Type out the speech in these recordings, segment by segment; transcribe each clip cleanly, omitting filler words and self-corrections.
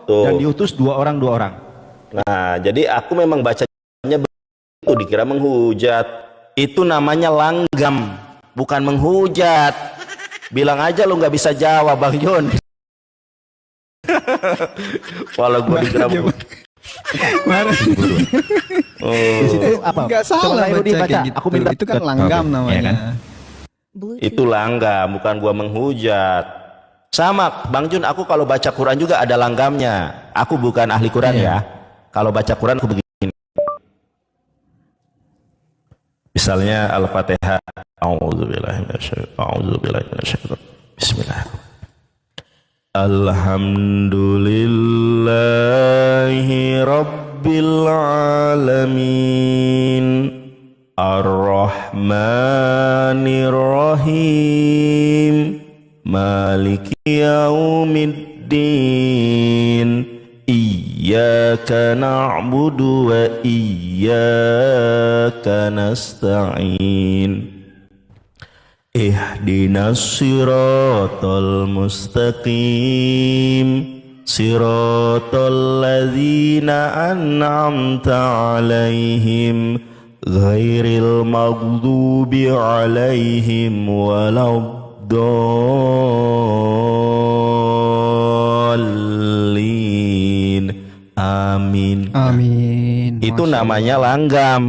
Dan Tuh. diutus dua orang. Nah, jadi aku memang bacanya begitu, dikira menghujat. Itu namanya langgam, bukan menghujat. Bilang aja lu nggak bisa jawab, Bang Jon. Walau gue dikira Marah. Di situ oh, apa? Nggak Coba salah Nairudi baca baca. kayak gitu. Aku minta. Itu kan langgam Oke. namanya. Iya kan? itu langgam, bukan gua menghujat. Sama Bang Jun, aku kalau baca Quran juga ada langgamnya. Aku bukan ahli Quran ya. Kalau baca Quran aku begini. Misalnya Al-Fatihah. A'udzubillahi. Bismillah. Alhamdulillahi Rabbil Alamin, Ar-Rahmanir Rahim, Maliki Yaumiddin, Iyyaka na'budu wa iyyaka nasta'in, Ihdinas siratal mustaqim, siratal ladzina an'amta 'alaihim, ghairil maghdubi 'alaihim waladdallin. Amin. Amin. Itu Masya namanya Allah. langgam.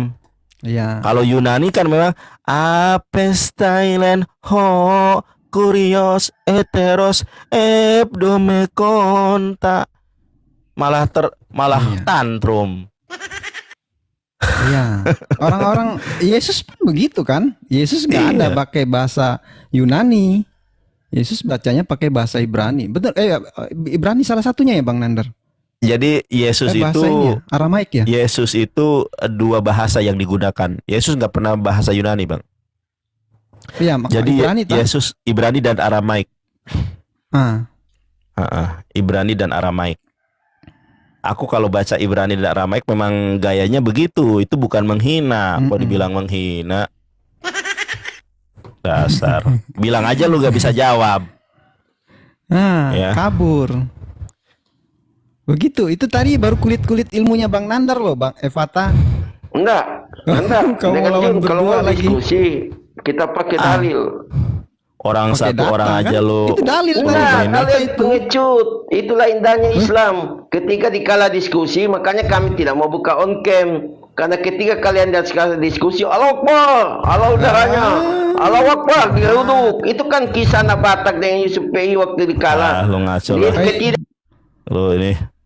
Ya. Kalau Yunani kan memang apes Thailand ho kurios eteros ebdome konta, malah Iya. tantrum. Iya. Orang-orang Yesus pun begitu kan? Yesus nggak ada Iya. pakai bahasa Yunani. Yesus bacanya pakai bahasa Ibrani. Betul. Ibrani salah satunya ya Bang Nander. Jadi Yesus Bahasa ini ya, itu Aramaik ya. Yesus itu dua bahasa yang digunakan. Yesus nggak pernah bahasa Yunani, Bang. Iya, Jadi Ibrani tak? Yesus Ibrani dan Aramaik. Ah, Ibrani dan Aramaik. Aku kalau baca Ibrani dan Aramaik memang gayanya begitu. Itu bukan menghina. Kok dibilang menghina? Dasar. Bilang aja lu gak bisa jawab. Ya. kabur. Begitu. Itu tadi baru kulit-kulit ilmunya Bang Nandar loh, Bang Evata. Enggak. Kamu Dengan lawan Jun, kalau berdua mau lagi. diskusi kita pakai dalil. Orang Pakai satu data, orang kan? aja lu. Itu dalil Enggak, Bang. kalian Itu. pengecut. Itulah indahnya Islam. Ketika dikala diskusi, makanya kami tidak mau buka on cam. Karena ketika kalian dan sekali diskusi, Allah Akbar, Allah udaranya, Allah Akbar, diruduk. Itu kan kisah Batak dengan Yusuf PI waktu dikala. Lu ngaco Dia lah. ketidak. Lu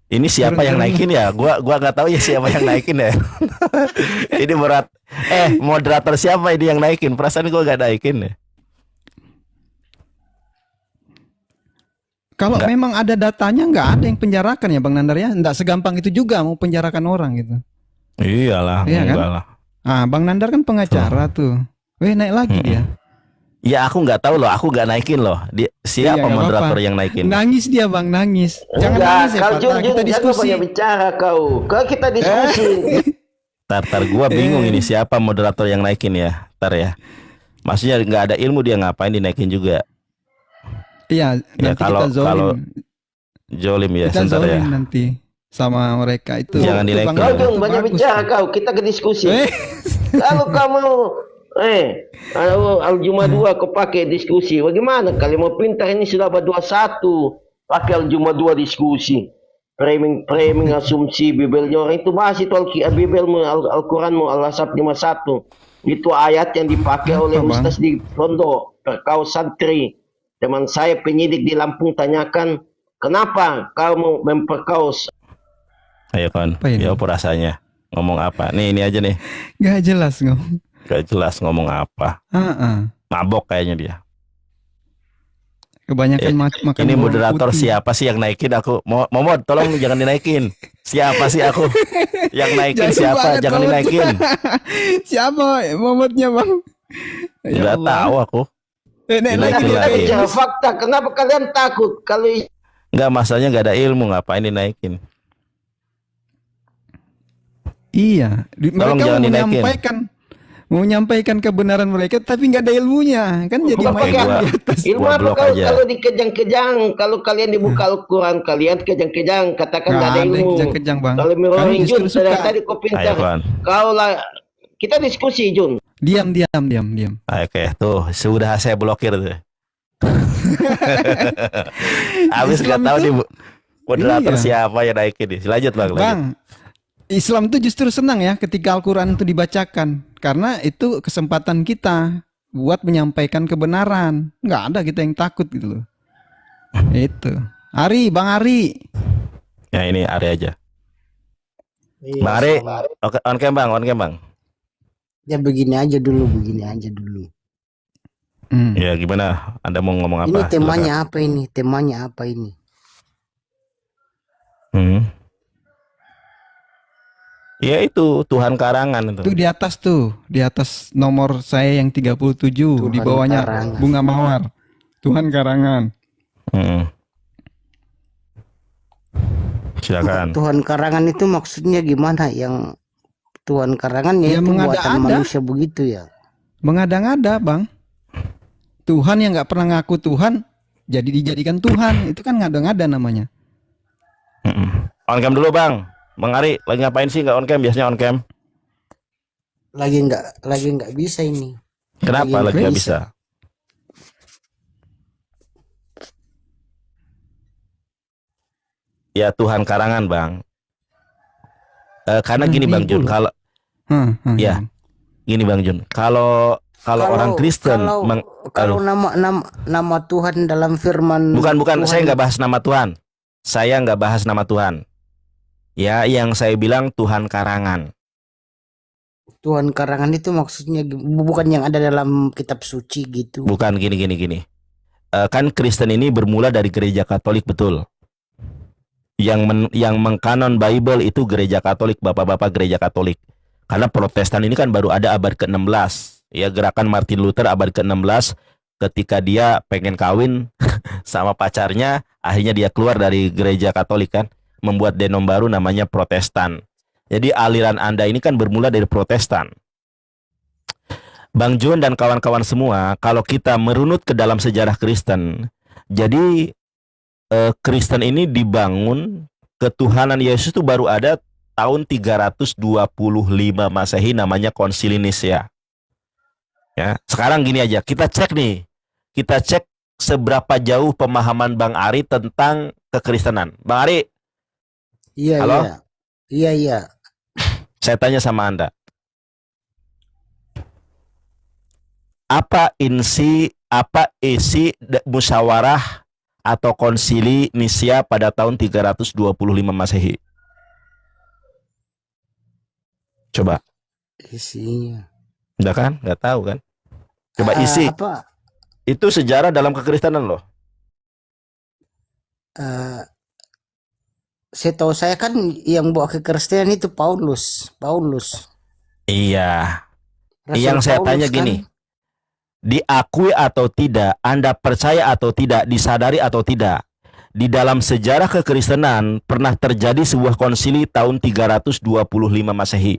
ini siapa yang naikin ya? Gua nggak tahu ya siapa yang naikin ya. Ini berat. Moderator siapa ini yang naikin? Perasaan gua gak naikin ya. Kalau Nggak. memang ada datanya nggak ada yang penjarakan ya Bang Nandar ya. Nggak segampang itu juga mau penjarakan orang gitu. Iyalah, Iya kan? enggak lah. Bang Nandar kan pengacara tuh. Naik lagi dia. Ya aku nggak tahu loh, aku nggak naikin loh. Siapa Iya, nggak moderator apa-apa. yang naikin? Nangis dia Bang, nangis. Jangan Enggak, nangis ya kalau Pak. Jun, Kita jangan diskusi. banyak bicara kau. Kalau kita diskusi. Tar gua bingung ini siapa moderator yang naikin ya. Tar ya. Maksudnya nggak ada ilmu dia ngapain dinaikin juga. Iya, Ya, nanti kalau- kita zolim. kalau Jolim ya, Kita sebentar ya. zolim nanti sama mereka itu. Jangan Itu dinaikin. Bang Kau Nandar Jun, tuh banyak bagus bicara tuh. kau. Kita ke diskusi. Eh, Kalau kamu Al-Jum'ah 2 kau pakai diskusi. Bagaimana kalian mau pintar ini sudah berdua satu. Pakai Al-Jum'ah 2 diskusi. Framing asumsi Bibelnya orang itu bahas itu Bibelmu, Al-Quranmu, Al-Asap 51. Itu ayat yang dipakai oleh Bang? ustaz di pondok. Kau santri. Teman saya penyidik di Lampung tanyakan, kenapa kau memperkaus? Ayo kan. Apa ini? Ya apa rasanya? Ngomong apa? Nih ini aja nih. Gak jelas ngomong. Gak jelas ngomong apa. Mabok kayaknya dia. Kebanyakan makan. Ini bawang moderator putih. siapa sih yang naikin aku? Momod, tolong jangan dinaikin. Siapa sih aku? Yang naikin Jauh siapa? banget, Jangan Momod. dinaikin. Siapa momotnya Bang? Ya Nggak Allah. tahu aku. Nek, Dinaikin Kita lagi. bicara fakta. Kenapa kalian takut kalau Nggak, masanya nggak ada ilmu, ngapain dinaikin? Iya, Tolong mereka jangan dinaikin. menyampaikan mau menyampaikan kebenaran mereka tapi nggak ada ilmunya kan jadi Bukan main pakai gua- di atas. ilmu Gua apa blok kalau aja. kalau dikejang-kejang, kalau kalian dibuka Al-Quran, kalian kejang-kejang, katakan Nggak nggak ada ada yang ilmu. kejang-kejang, Bang. Kalau Kami mirroring justru Jun, suka. tadi kau Ayo, pintar. Bang. Kau lah, kita diskusi Jun. Diam, diam, diam, diam. Oke, tuh sudah saya blokir tuh. Habis nggak Islam tahu itu- nih moderator Iya. siapa yang naikin nih. Lanjut Bang, lanjut. Bang, Islam itu justru senang ya ketika Al-Quran itu dibacakan. Karena itu kesempatan kita buat menyampaikan kebenaran. Nggak ada kita yang takut gitu loh. Itu. Ari, Bang Ari. Ya ini Ari aja. Iya, Bang Ari, sama. oke, on cam Bang. Ya begini aja dulu. Hmm. Ya gimana? Anda mau ngomong apa? Ini temanya apa ini? Temanya apa ini? Hmm. Ya itu Tuhan karangan Itu itu. di atas nomor saya yang 37, di Tuhan bawahnya karangan. bunga mawar. Tuhan karangan. Hmm. Silakan. Tuhan karangan itu maksudnya gimana? Yang Tuhan karangan Ya, yaitu buatan mengada-ada. manusia begitu ya. Mengada-ngada, Bang. Tuhan yang nggak pernah ngaku Tuhan jadi dijadikan Tuhan. Itu kan ngada-ngada namanya. On cam dulu Bang. Bang Ari lagi ngapain sih nggak on cam? Biasanya on cam. Lagi nggak bisa ini. Kenapa lagi nggak bisa. bisa? Ya Tuhan karangan Bang. Karena gini Bang Jun, kalau Ya. gini Bang Jun, kalau orang Kristen kalau nama Tuhan dalam firman bukan Tuhan, saya nggak bahas nama Tuhan. Saya nggak bahas nama Tuhan. Ya, yang saya bilang Tuhan karangan. Tuhan karangan itu maksudnya bukan yang ada dalam kitab suci gitu. Bukan gini. Kan Kristen ini bermula dari gereja Katolik betul. Yang mengkanon Bible itu gereja Katolik, bapak-bapak gereja Katolik. Karena Protestan ini kan baru ada abad ke-16. Ya, gerakan Martin Luther abad ke-16 ketika dia pengen kawin sama pacarnya, akhirnya dia keluar dari gereja Katolik kan, membuat denom baru namanya Protestan. Jadi aliran Anda ini kan bermula dari Protestan. Bang Jun dan kawan-kawan semua, kalau kita merunut ke dalam sejarah Kristen, jadi Kristen ini dibangun, ketuhanan Yesus itu baru ada tahun 325 Masehi, namanya Konsili Nisea. Ya, sekarang gini aja, kita cek seberapa jauh pemahaman Bang Ari tentang kekristenan. Bang Ari, Iya, Halo? iya. saya tanya sama Anda. Apa isi musyawarah atau konsili Nisea pada tahun 325 Masehi? Coba. Isinya. Udah kan? Nggak tahu kan? Coba isi. Apa? Itu sejarah dalam kekristenan loh. Setahu saya kan yang bawa kekristenan itu Paulus. Iya. Rasul Yang saya Paulus tanya kan? gini. Diakui atau tidak, Anda percaya atau tidak, disadari atau tidak, di dalam sejarah kekristenan pernah terjadi sebuah konsili tahun 325 Masehi.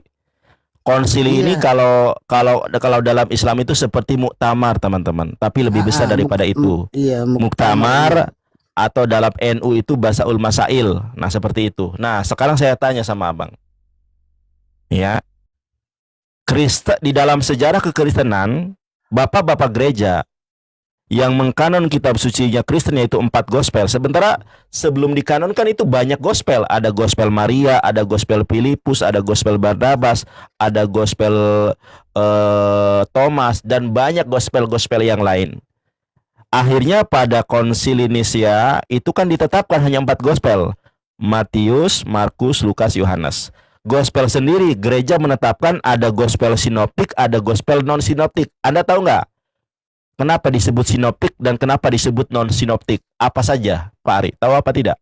Konsili ini Iya. kalau dalam Islam itu seperti muktamar, teman-teman, tapi lebih besar daripada itu. Iya, Muktamar atau dalam NU itu Basaul Masail. Nah, seperti itu. Nah, sekarang saya tanya sama Abang. Ya. Di dalam sejarah kekristenan, bapak-bapak gereja yang mengkanon kitab sucinya Kristen yaitu 4 gospel. Sementara sebelum dikanonkan itu banyak gospel. Ada gospel Maria, ada gospel Filipus, ada gospel Barnabas, ada gospel Thomas, dan banyak gospel-gospel yang lain. Akhirnya pada konsili Nisea itu kan ditetapkan hanya 4 gospel. Matius, Markus, Lukas, Yohanes. Gospel sendiri gereja menetapkan ada gospel sinoptik, ada gospel non sinoptik. Anda tahu nggak kenapa disebut sinoptik dan kenapa disebut non sinoptik? Apa saja, Pak Ari? Tahu apa tidak?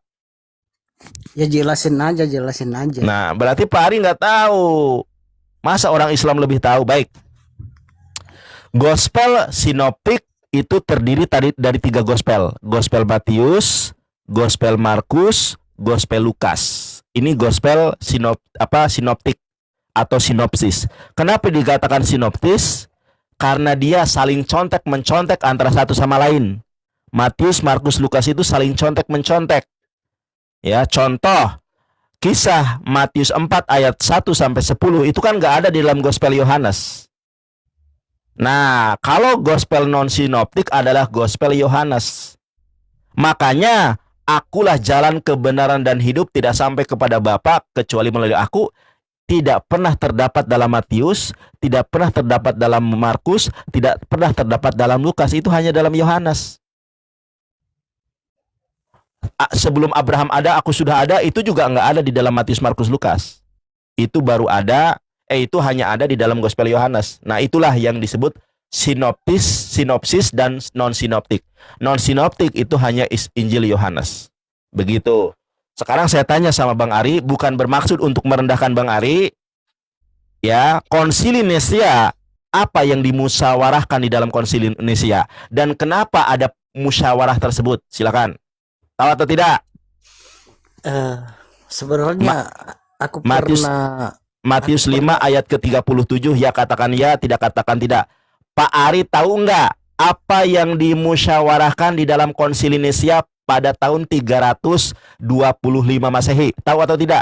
Ya jelasin aja. Nah, berarti Pak Ari nggak tahu. Masa orang Islam lebih tahu? Baik. Gospel sinoptik itu terdiri dari 3 gospel. Gospel Matius, gospel Markus, gospel Lukas. Ini gospel sinoptik. atau sinopsis. Kenapa dikatakan sinoptis? Karena dia saling contek-mencontek antara satu sama lain. Matius, Markus, Lukas itu saling contek-mencontek. Ya, contoh kisah Matius 4 ayat 1 sampai 10 itu kan nggak ada di dalam Gospel Yohanes. Nah, kalau Gospel non-sinoptik adalah Gospel Yohanes. Makanya akulah jalan kebenaran dan hidup, tidak sampai kepada Bapa kecuali melalui aku. Tidak pernah terdapat dalam Matius, tidak pernah terdapat dalam Markus, tidak pernah terdapat dalam Lukas. Itu hanya dalam Yohanes. Sebelum Abraham ada, aku sudah ada, itu juga nggak ada di dalam Matius, Markus, Lukas. Itu baru ada, itu hanya ada di dalam Gospel Yohanes. Nah, itulah yang disebut sinopsis dan non-sinoptik. Non-sinoptik itu hanya Injil Yohanes. Begitu. Sekarang saya tanya sama Bang Ari, bukan bermaksud untuk merendahkan Bang Ari. Ya, Konsili Nicea, apa yang dimusyawarahkan di dalam Konsili Nicea dan kenapa ada musyawarah tersebut? Silakan. Tahu atau tidak? Sebenarnya aku Matius pernah Matius 5 ayat ke-37, ya katakan ya, tidak katakan tidak. Pak Ari tahu nggak apa yang dimusyawarahkan di dalam Konsili Nicea pada tahun 325 Masehi? Tahu atau tidak?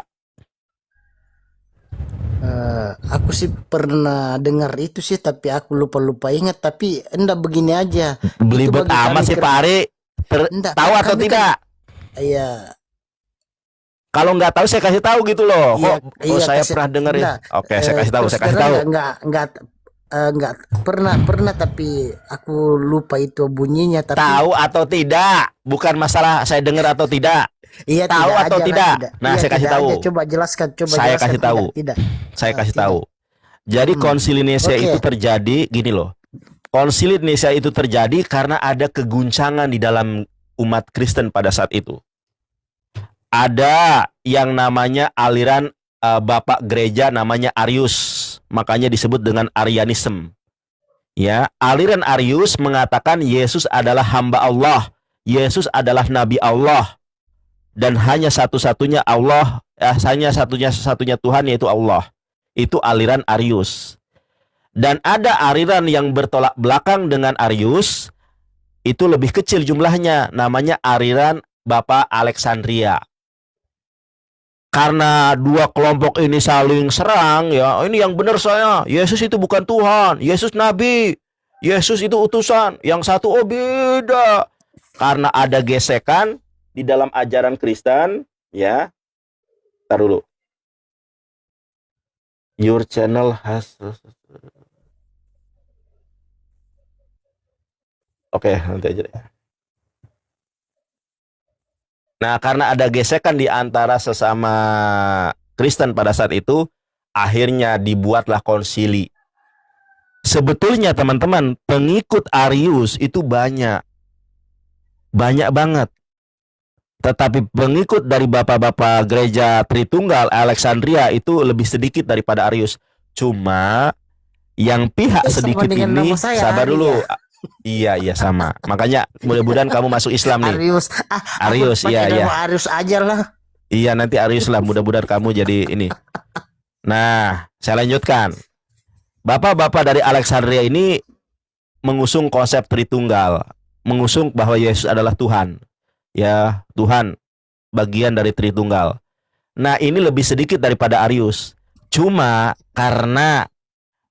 aku sih pernah dengar itu sih, tapi aku lupa ingat. Tapi enggak, begini aja. Belibet bagi amat kami sih Pak Ari. Enggak, Tahu atau kami kan- tidak? Iya, Kalau nggak tahu saya kasih tahu gitu loh. Iya, Kok iya, saya kasih- pernah dengar ya. enggak, Oke, saya kasih tahu, terus saya kasih terang tahu. enggak pernah, tapi aku lupa itu bunyinya. Tapi Tahu atau tidak? Bukan masalah saya dengar atau tidak. iya, tahu tidak atau aja lah, tidak? Nah, Iya, saya kasih tidak tahu. aja. Coba jelaskan, Saya kasih tahu. Tidak. Saya kasih tidak. tahu. Jadi Konsili Nicea Oke. itu terjadi gini loh. Konsili Nicea itu terjadi karena ada keguncangan di dalam umat Kristen pada saat itu. Ada yang namanya aliran bapak gereja namanya Arius. Makanya disebut dengan Arianism. Ya, aliran Arius mengatakan Yesus adalah hamba Allah. Yesus adalah nabi Allah. Dan hanya satu-satunya Allah, hanya satunya Tuhan, yaitu Allah. Itu aliran Arius. Dan ada aliran yang bertolak belakang dengan Arius, itu lebih kecil jumlahnya, namanya aliran Bapak Alexandria. Karena dua kelompok ini saling serang, ya, ini yang benar saya, Yesus itu bukan Tuhan, Yesus nabi, Yesus itu utusan, yang satu oh beda. Karena ada gesekan di dalam ajaran Kristen, ya. Tar dulu. Your channel has. Oke, nanti aja deh. Nah, karena ada gesekan di antara sesama Kristen pada saat itu, akhirnya dibuatlah konsili. Sebetulnya teman-teman, pengikut Arius itu banyak. Banyak banget. Tetapi pengikut dari bapak-bapak gereja Tritunggal Alexandria itu lebih sedikit daripada Arius. Cuma yang pihak Itu sama sedikit dengan ini, nama saya, sabar Ari, dulu. ya? Iya, sama. Makanya mudah-mudahan kamu masuk Islam nih. Arius. Arius, pakai iya, nama iya. Arius aja lah. Iya, nanti Arius lah, mudah-mudahan kamu jadi ini. Nah, saya lanjutkan. Bapak-bapak dari Alexandria ini mengusung konsep Tritunggal, mengusung bahwa Yesus adalah Tuhan. Ya, Tuhan bagian dari Tritunggal. Nah, ini lebih sedikit daripada Arius. Cuma karena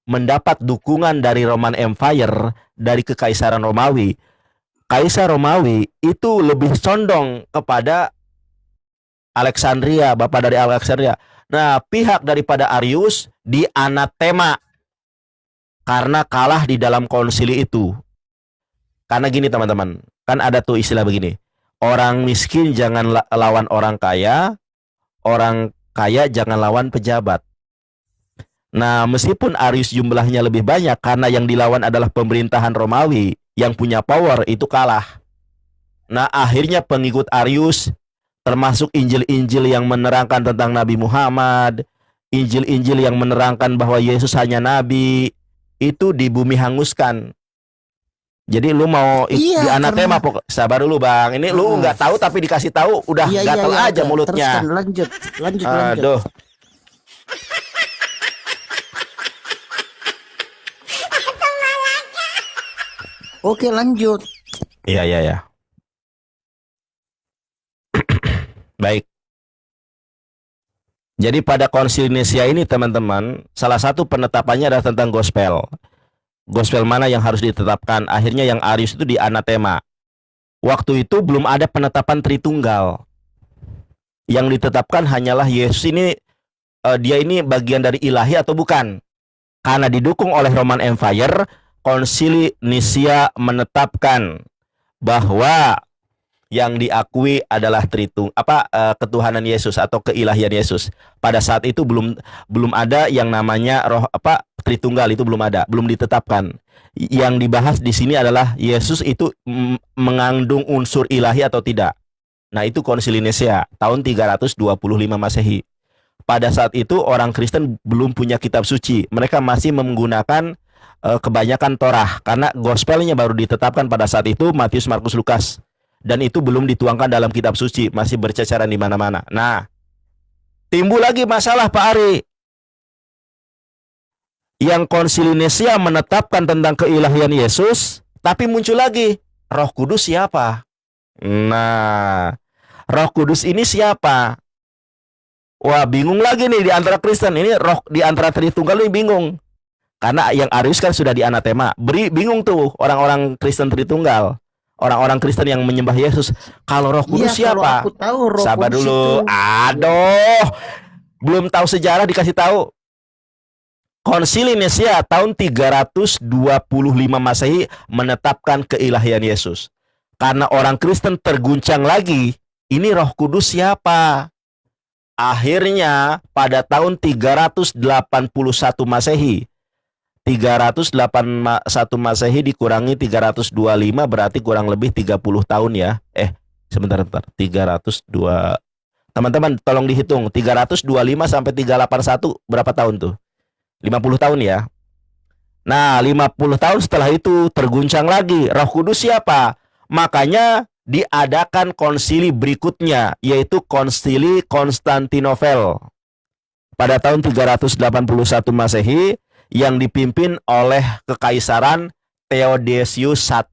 mendapat dukungan dari Roman Empire, dari Kekaisaran Romawi, Kaisar Romawi itu lebih condong kepada Alexandria, bapak dari Alexandria. Nah, pihak daripada Arius dianatema karena kalah di dalam konsili itu. Karena gini teman-teman, kan ada tuh istilah begini. Orang miskin jangan lawan orang kaya jangan lawan pejabat. Nah, meskipun Arius jumlahnya lebih banyak, karena yang dilawan adalah pemerintahan Romawi yang punya power, itu kalah. Nah, akhirnya pengikut Arius, termasuk Injil-Injil yang menerangkan tentang Nabi Muhammad, Injil-Injil yang menerangkan bahwa Yesus hanya Nabi, itu di bumi hanguskan. Jadi lu mau Iya, di anatema sabar dulu Bang. Ini lu nggak tahu tapi dikasih tahu udah gatel aja oke. mulutnya. Teruskan, lanjut. Aduh. Oke, lanjut. Iya, iya, ya. Baik. Jadi pada konsil Nicea ini teman-teman, salah satu penetapannya adalah tentang gospel. Gospel mana yang harus ditetapkan? Akhirnya yang Arius itu dianatema. Waktu itu belum ada penetapan Tritunggal. Yang ditetapkan hanyalah Yesus ini, dia ini bagian dari ilahi atau bukan. Karena didukung oleh Roman Empire, konsili Nicea menetapkan bahwa yang diakui adalah ketuhanan Yesus atau keilahian Yesus. Pada saat itu belum ada yang namanya Tritunggal, itu belum ada, belum ditetapkan. Yang dibahas di sini adalah Yesus itu mengandung unsur ilahi atau tidak. Nah, itu konsili Nicea tahun 325 Masehi. Pada saat itu orang Kristen belum punya kitab suci. Mereka masih menggunakan kebanyakan Torah karena gospelnya baru ditetapkan pada saat itu, Matius, Markus, Lukas. Dan itu belum dituangkan dalam kitab suci, masih berceceran di mana-mana. Nah, timbul lagi masalah Pak Ari. Yang konsili Nicea menetapkan tentang keilahian Yesus, tapi muncul lagi, Roh Kudus siapa? Nah, Roh Kudus ini siapa? Wah, bingung lagi nih di antara Kristen. Ini roh di antara Tritunggal ini bingung. Karena yang Arius kan sudah dianatema. Bingung tuh orang-orang Kristen Tritunggal. Orang-orang Kristen yang menyembah Yesus. Kalau Roh Kudus Iya, kalau siapa? aku tahu Roh Sabar Kudus dulu. itu. Aduh. Belum tahu sejarah dikasih tahu. Konsili Nicea tahun 325 Masehi menetapkan keilahian Yesus. Karena orang Kristen terguncang lagi. Ini Roh Kudus siapa? Akhirnya pada tahun 381 Masehi, 381 Masehi dikurangi 325 berarti kurang lebih 30 tahun ya. Sebentar. 302. Teman-teman tolong dihitung 325 sampai 381 berapa tahun tuh? 50 tahun ya. Nah, 50 tahun setelah itu terguncang lagi. Roh Kudus siapa? Makanya diadakan konsili berikutnya, yaitu konsili Konstantinopel pada tahun 381 Masehi yang dipimpin oleh Kekaisaran Theodosius I.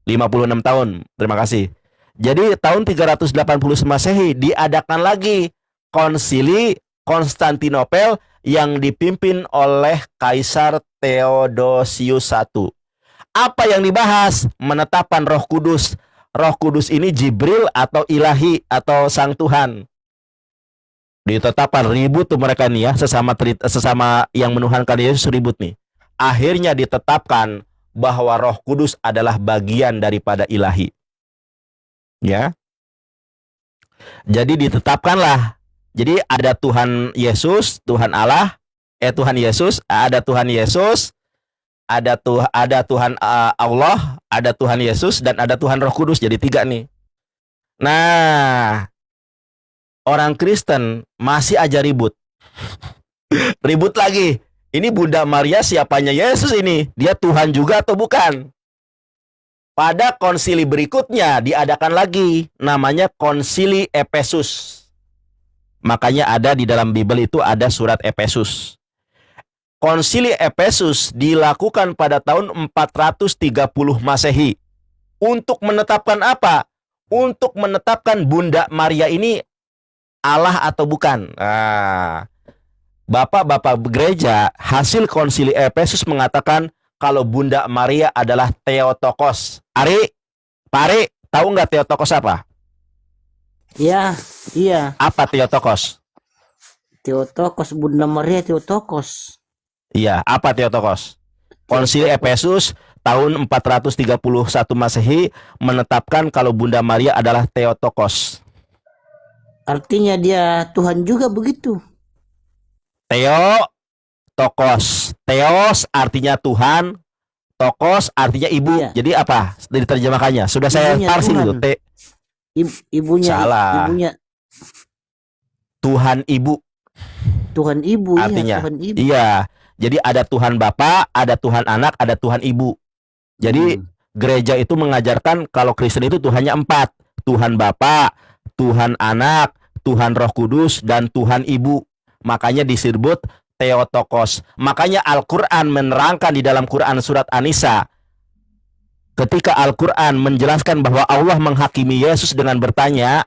56 tahun. Terima kasih. Jadi tahun 380 Masehi diadakan lagi konsili Konstantinopel yang dipimpin oleh Kaisar Theodosius I. Apa yang dibahas? Menetapkan Roh Kudus. Roh Kudus ini Jibril atau ilahi atau Sang Tuhan. Ditetapkan, ribut tuh mereka nih ya, sesama yang menuhankan Yesus ribut nih. Akhirnya ditetapkan bahwa Roh Kudus adalah bagian daripada ilahi. Ya. Jadi ditetapkanlah. Jadi ada Tuhan Yesus, Tuhan Allah, Tuhan Yesus, ada Tuhan Yesus, ada Tuhan Allah, ada Tuhan Yesus, dan ada Tuhan Roh Kudus. Jadi 3 nih. Nah, orang Kristen masih aja ribut. Ribut lagi. Ini Bunda Maria siapanya Yesus ini? Dia Tuhan juga atau bukan? Pada konsili berikutnya diadakan lagi. Namanya konsili Efesus. Makanya ada di dalam Bible itu ada surat Efesus. Konsili Efesus dilakukan pada tahun 430 Masehi. Untuk menetapkan apa? Untuk menetapkan Bunda Maria ini Allah atau bukan. Nah, Bapak-bapak gereja, hasil konsili Efesus mengatakan kalau Bunda Maria adalah Theotokos. Ari, Pak Ari, tahu nggak Theotokos apa? Iya. Apa Theotokos? Theotokos, Bunda Maria Theotokos. Iya, apa Theotokos? Konsili Efesus tahun 431 Masehi menetapkan kalau Bunda Maria adalah Theotokos. Artinya dia Tuhan juga begitu. Theotokos. Theos artinya Tuhan, tokos artinya ibu. Iya. Jadi apa? Diterjemahkannya. Sudah saya Ibunya parsin Tuhan. itu. Ibunya. Salah. Ibunya Tuhan ibu Tuhan Ibu. artinya. Iya, Tuhan Ibu. Iya. Jadi ada Tuhan Bapa, ada Tuhan Anak, ada Tuhan Ibu. Jadi gereja itu mengajarkan kalau Kristen itu Tuhannya 4. Tuhan Bapa, Tuhan Anak, Tuhan Roh Kudus, dan Tuhan Ibu. Makanya disebut Theotokos. Makanya Al-Quran menerangkan di dalam Quran surat An-Nisa ketika Al-Quran menjelaskan bahwa Allah menghakimi Yesus dengan bertanya,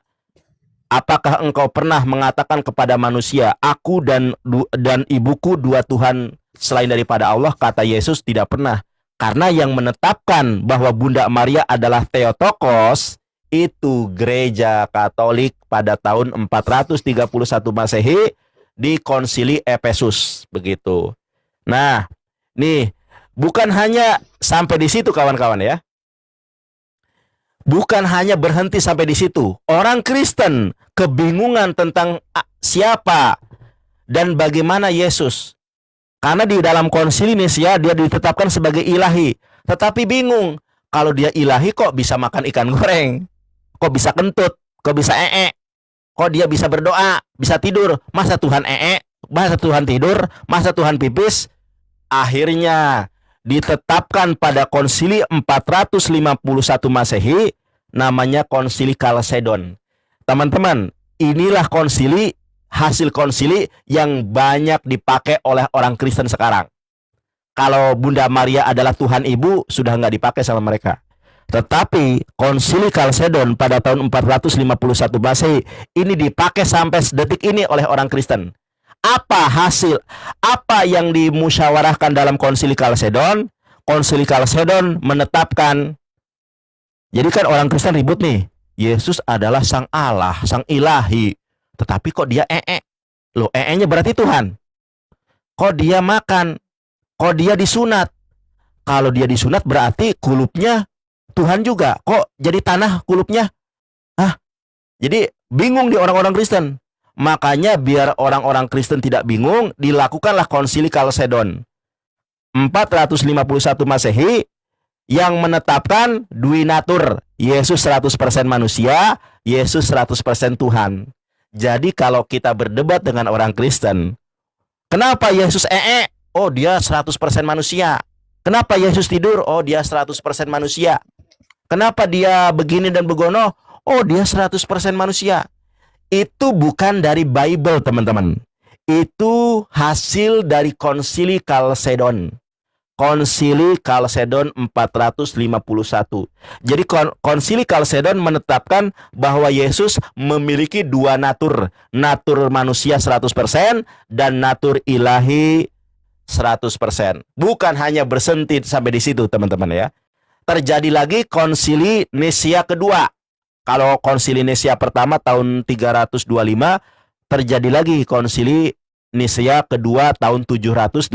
apakah engkau pernah mengatakan kepada manusia, aku dan ibuku dua Tuhan selain daripada Allah? Kata Yesus, tidak pernah. Karena yang menetapkan bahwa Bunda Maria adalah Theotokos itu Gereja Katolik pada tahun 431 Masehi di Konsili Efesus, begitu. Nah, nih, bukan hanya sampai di situ kawan-kawan ya. Bukan hanya berhenti sampai di situ. Orang Kristen kebingungan tentang siapa dan bagaimana Yesus. Karena di dalam konsili Nicea dia ditetapkan sebagai ilahi. Tetapi bingung, kalau dia ilahi kok bisa makan ikan goreng? Kok bisa kentut? Kok bisa Kok dia bisa berdoa, bisa tidur? Masa Tuhan Masa Tuhan tidur? Masa Tuhan pipis? Akhirnya ditetapkan pada konsili 451 Masehi, namanya Konsili Kalsedon. Teman-teman, inilah konsili, hasil konsili yang banyak dipakai oleh orang Kristen sekarang. Kalau Bunda Maria adalah Tuhan Ibu, sudah nggak dipakai sama mereka. Tetapi Konsili Kalsedon pada tahun 451 Masehi ini dipakai sampai detik ini oleh orang Kristen. Apa hasil? Apa yang dimusyawarahkan dalam Konsili Kalsedon? Konsili Kalsedon menetapkan. Jadi kan orang Kristen ribut nih. Yesus adalah sang Allah, sang ilahi. Tetapi kok dia Loh, nya berarti Tuhan. Kok dia makan? Kok dia disunat? Kalau dia disunat berarti kulupnya Tuhan juga. Kok jadi tanah kulupnya? Jadi bingung di orang-orang Kristen. Makanya biar orang-orang Kristen tidak bingung, dilakukanlah Konsili Kalsedon 451 Masehi yang menetapkan duinatur, Yesus 100% manusia, Yesus 100% Tuhan. Jadi kalau kita berdebat dengan orang Kristen, kenapa Yesus Oh, dia 100% manusia. Kenapa Yesus tidur? Oh, dia 100% manusia. Kenapa dia begini dan begono? Oh, dia 100% manusia. Itu bukan dari Bible, teman-teman. Itu hasil dari Konsili Kalsedon. Konsili Kalsedon 451. Jadi Konsili Kalsedon menetapkan bahwa Yesus memiliki dua natur. Natur manusia 100% dan natur ilahi 100%. Bukan hanya berhenti sampai di situ, teman-teman ya. Terjadi lagi Konsili Nicea kedua. Kalau Konsili Nicea pertama tahun 325, terjadi lagi Konsili Nicea kedua tahun 787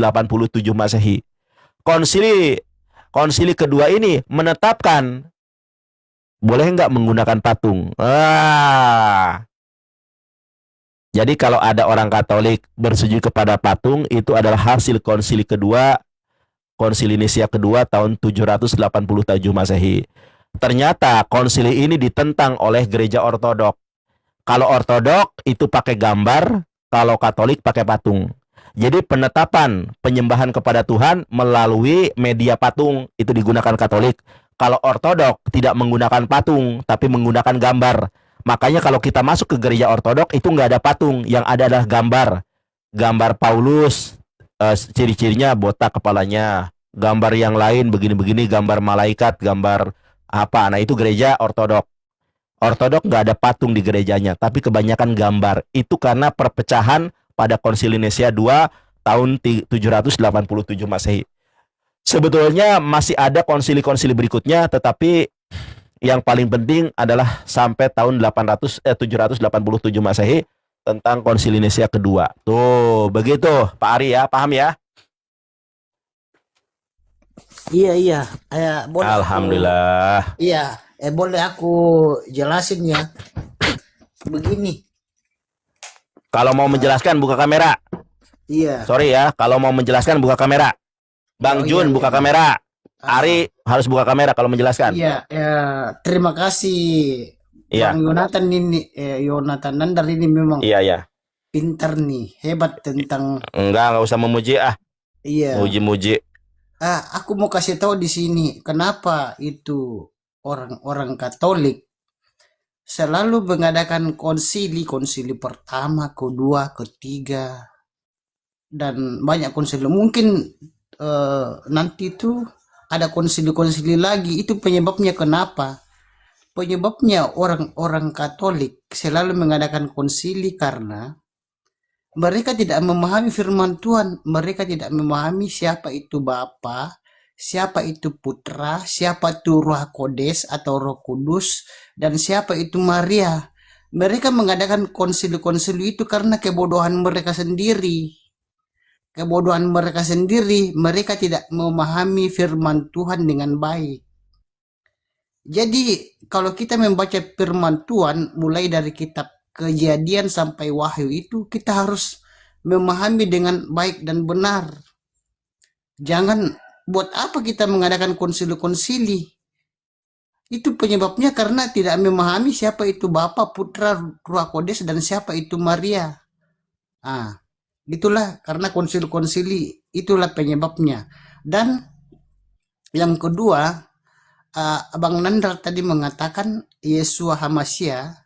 Masehi. Konsili kedua ini menetapkan boleh nggak menggunakan patung. Jadi kalau ada orang Katolik bersujud kepada patung, itu adalah hasil Konsili kedua, Konsili Nicea kedua tahun 787 Masehi. Ternyata konsili ini ditentang oleh gereja Ortodok. Kalau Ortodok itu pakai gambar, kalau Katolik pakai patung. Jadi penetapan penyembahan kepada Tuhan melalui media patung itu digunakan Katolik. Kalau Ortodok tidak menggunakan patung, tapi menggunakan gambar. Makanya kalau kita masuk ke gereja Ortodok itu nggak ada patung, yang ada adalah gambar. Gambar Paulus, ciri-cirinya botak kepalanya. Gambar yang lain begini-begini, gambar malaikat, gambar apa. Nah itu gereja Ortodok. Ortodok nggak ada patung di gerejanya, tapi kebanyakan gambar. Itu karena perpecahan pada Konsili Nicea II tahun 787 Masehi. Sebetulnya masih ada konsili-konsili berikutnya, tetapi yang paling penting adalah sampai tahun 787 Masehi tentang Konsili Nicea kedua. Tuh, begitu Pak Ari ya, paham ya? Iya. Boleh Alhamdulillah. boleh aku jelasin ya. Begini. Kalau mau menjelaskan buka kamera. Iya. Sorry ya, kalau mau menjelaskan buka kamera. Bang Jun buka kamera. Ari harus buka kamera kalau menjelaskan. Iya, terima kasih Iya. Bang Yonatan ini, Yonatan Nandar ini memang Iya. pintar nih, hebat tentang Enggak usah memuji iya. Muji-muji. Aku mau kasih tahu di sini kenapa itu orang-orang Katolik selalu mengadakan konsili pertama, kedua, ketiga, dan banyak konsili. Mungkin nanti itu ada konsili-konsili lagi. Itu penyebabnya kenapa? Penyebabnya orang-orang Katolik selalu mengadakan konsili karena mereka tidak memahami firman Tuhan. Mereka tidak memahami siapa itu Bapa, siapa itu Putra, siapa itu Roh Kodes atau Roh Kudus, dan siapa itu Maria. Mereka mengadakan konsili-konsili itu karena kebodohan mereka sendiri. Kebodohan mereka sendiri, mereka tidak memahami firman Tuhan dengan baik. Jadi kalau kita membaca firman Tuhan mulai dari kitab Kejadian sampai Wahyu itu kita harus memahami dengan baik dan benar. Jangan buat apa kita mengadakan konsili-konsili. Itu penyebabnya karena tidak memahami siapa itu Bapa, Putra, Roh Kudus, dan siapa itu Maria. Itulah karena konsili-konsili itulah penyebabnya. Dan yang kedua, Abang Nandar tadi mengatakan Yesua Hamasya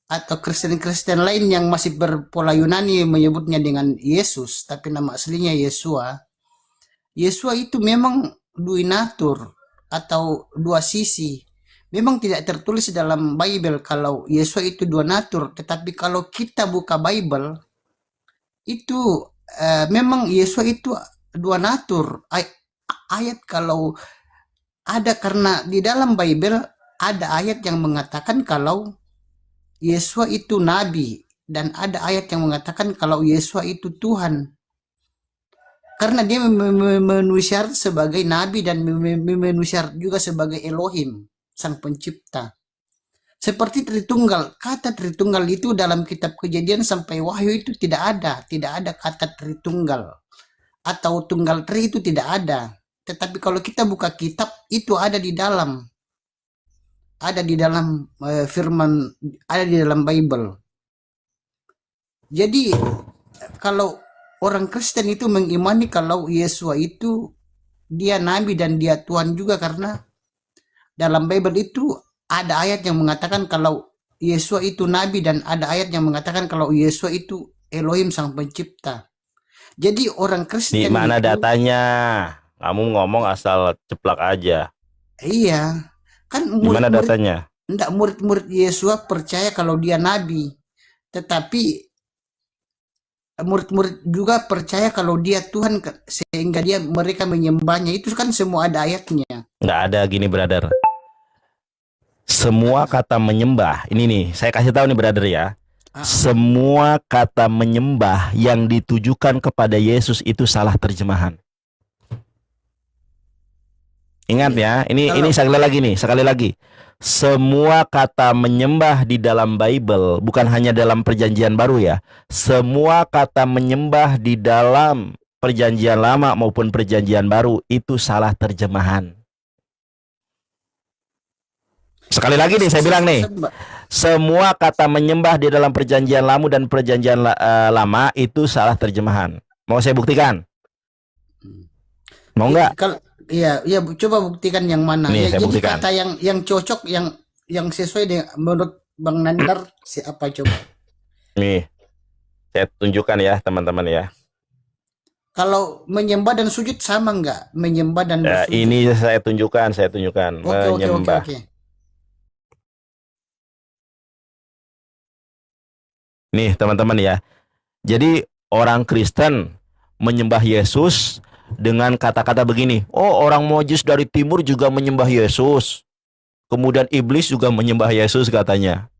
atau Kristen-Kristen lain yang masih berpola Yunani menyebutnya dengan Yesus, tapi nama aslinya Yesua. Yesua itu memang duinatur atau dua sisi. Memang tidak tertulis dalam Bible kalau Yesua itu dua natur, tetapi kalau kita buka Bible itu memang Yesua itu dua natur. Ayat kalau ada, karena di dalam Bible ada ayat yang mengatakan kalau Yesua itu nabi, dan ada ayat yang mengatakan kalau Yesua itu Tuhan. Karena dia memenuhi syarat sebagai nabi dan memenuhi syarat juga sebagai Elohim, sang pencipta. Seperti Tritunggal, kata Tritunggal itu dalam kitab Kejadian sampai Wahyu itu tidak ada kata Tritunggal atau Tunggal Tri, itu tidak ada. Tetapi kalau kita buka kitab itu ada di dalam firman, ada di dalam Bible. Jadi kalau orang Kristen itu mengimani kalau Yesua itu dia nabi dan dia Tuhan juga, karena dalam Bible itu ada ayat yang mengatakan kalau Yesua itu nabi dan ada ayat yang mengatakan kalau Yesua itu Elohim sang pencipta. Jadi orang Kristen Di mana itu, datanya? Kamu ngomong asal ceplak aja. iya, kan Di mana datanya? murid-murid Yesua percaya kalau dia nabi, tetapi murid-murid juga percaya kalau dia Tuhan, sehingga mereka menyembahnya. Itu kan semua ada ayatnya. Nggak ada gini, brother. Semua kata menyembah, ini nih, saya kasih tahu nih, brother ya. Semua kata menyembah yang ditujukan kepada Yesus itu salah terjemahan. Ingat ya, ini sekali lagi. Semua kata menyembah di dalam Bible, bukan hanya dalam Perjanjian Baru ya. Semua kata menyembah di dalam Perjanjian Lama maupun Perjanjian Baru itu salah terjemahan. Sekali lagi nih, saya bilang nih, semua kata menyembah di dalam Perjanjian Lama dan Perjanjian Lama itu salah terjemahan. Mau saya buktikan? Mau nggak? Iya, coba buktikan yang mana. Nih, Ya, saya jadi buktikan. kata yang cocok, yang sesuai dengan menurut Bang Nandar siapa coba? Nih, saya tunjukkan ya teman-teman ya. Kalau menyembah dan sujud sama nggak? Menyembah dan Ya, bersujud. ini saya tunjukkan. Oke. Menyembah. Nih teman-teman ya. Jadi orang Kristen menyembah Yesus dengan kata-kata begini. Oh, orang Majus dari timur juga menyembah Yesus. Kemudian iblis juga menyembah Yesus katanya.